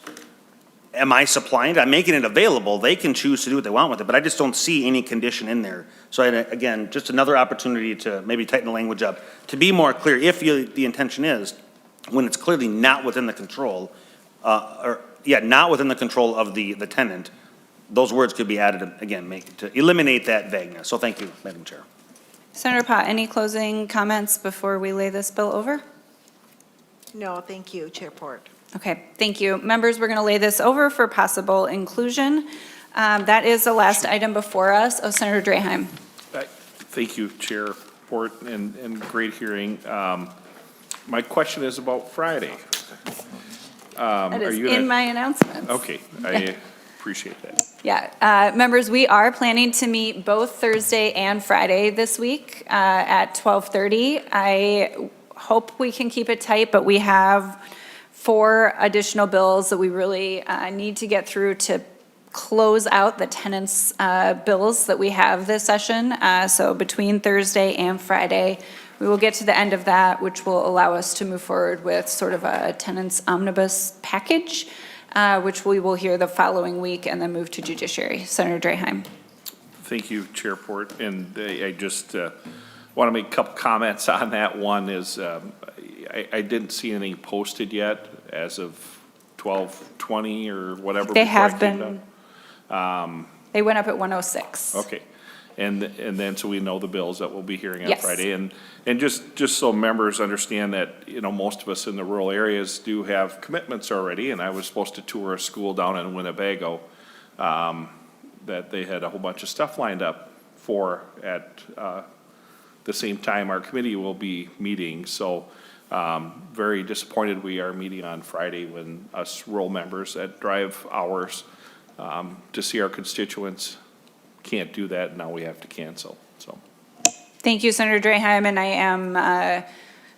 am I supplying it? I'm making it available. They can choose to do what they want with it, but I just don't see any condition in there. So again, just another opportunity to maybe tighten the language up, to be more clear, if the intention is, when it's clearly not within the control, not within the control of the tenant, those words could be added, again, to eliminate that vagueness. So thank you, Madam Chair. Senator Pott, any closing comments before we lay this bill over? No, thank you, Chairport. Okay, thank you. Members, we're going to lay this over for possible inclusion. That is the last item before us. Oh, Senator Draheim. Thank you, Chair Port, and great hearing. My question is about Friday. That is are you in gonna- my announcements. Okay, I appreciate that. Yeah, members, we are planning to meet both Thursday and Friday this week at 12:30. I hope we can keep it tight, but we have 4 additional bills that we really need to get through to close out the tenants' bills that we have this session. So between Thursday and Friday, we will get to the end of that, which will allow us to move forward with sort of a tenants omnibus package, which we will hear the following week and then move to judiciary. Senator Draheim. Thank you, Chair Port, and I just want to make a couple comments on that. One is I didn't see anything posted yet as of 12:20 or whatever. They before I have came been, down. they went up at 106. Okay, and then so we know the bills that we'll be hearing on Yes. Friday. And just so members understand that, you know, most of us in the rural areas do have commitments already, and I was supposed to tour a school down in Winnebago that they had a whole bunch of stuff lined up for at the same time our committee will be meeting. So very disappointed we are meeting on Friday when us rural members that drive hours to see our constituents can't do that. Now we have to cancel, so. Thank you, Senator Draheim, and I am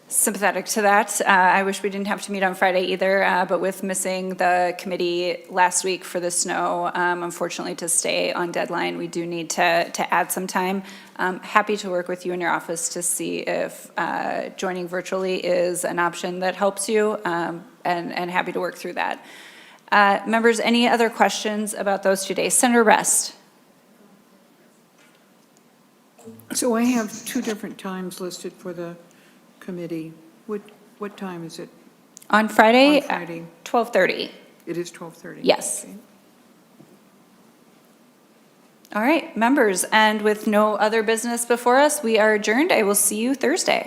sympathetic to that. I wish we didn't have to meet on Friday either, but with missing the committee last week for the snow, unfortunately to stay on deadline, we do need to add some time. Happy to work with you in your office to see if joining virtually is an option that helps you, and happy to work through that. Members, any other questions about those 2 days? Senator Rest. So I have 2 different times listed for the committee. What time is it? On Friday? On Friday. 12:30. It is 12:30? Yes. Okay. All right, members, and with no other business before us, we are adjourned. I will see you Thursday.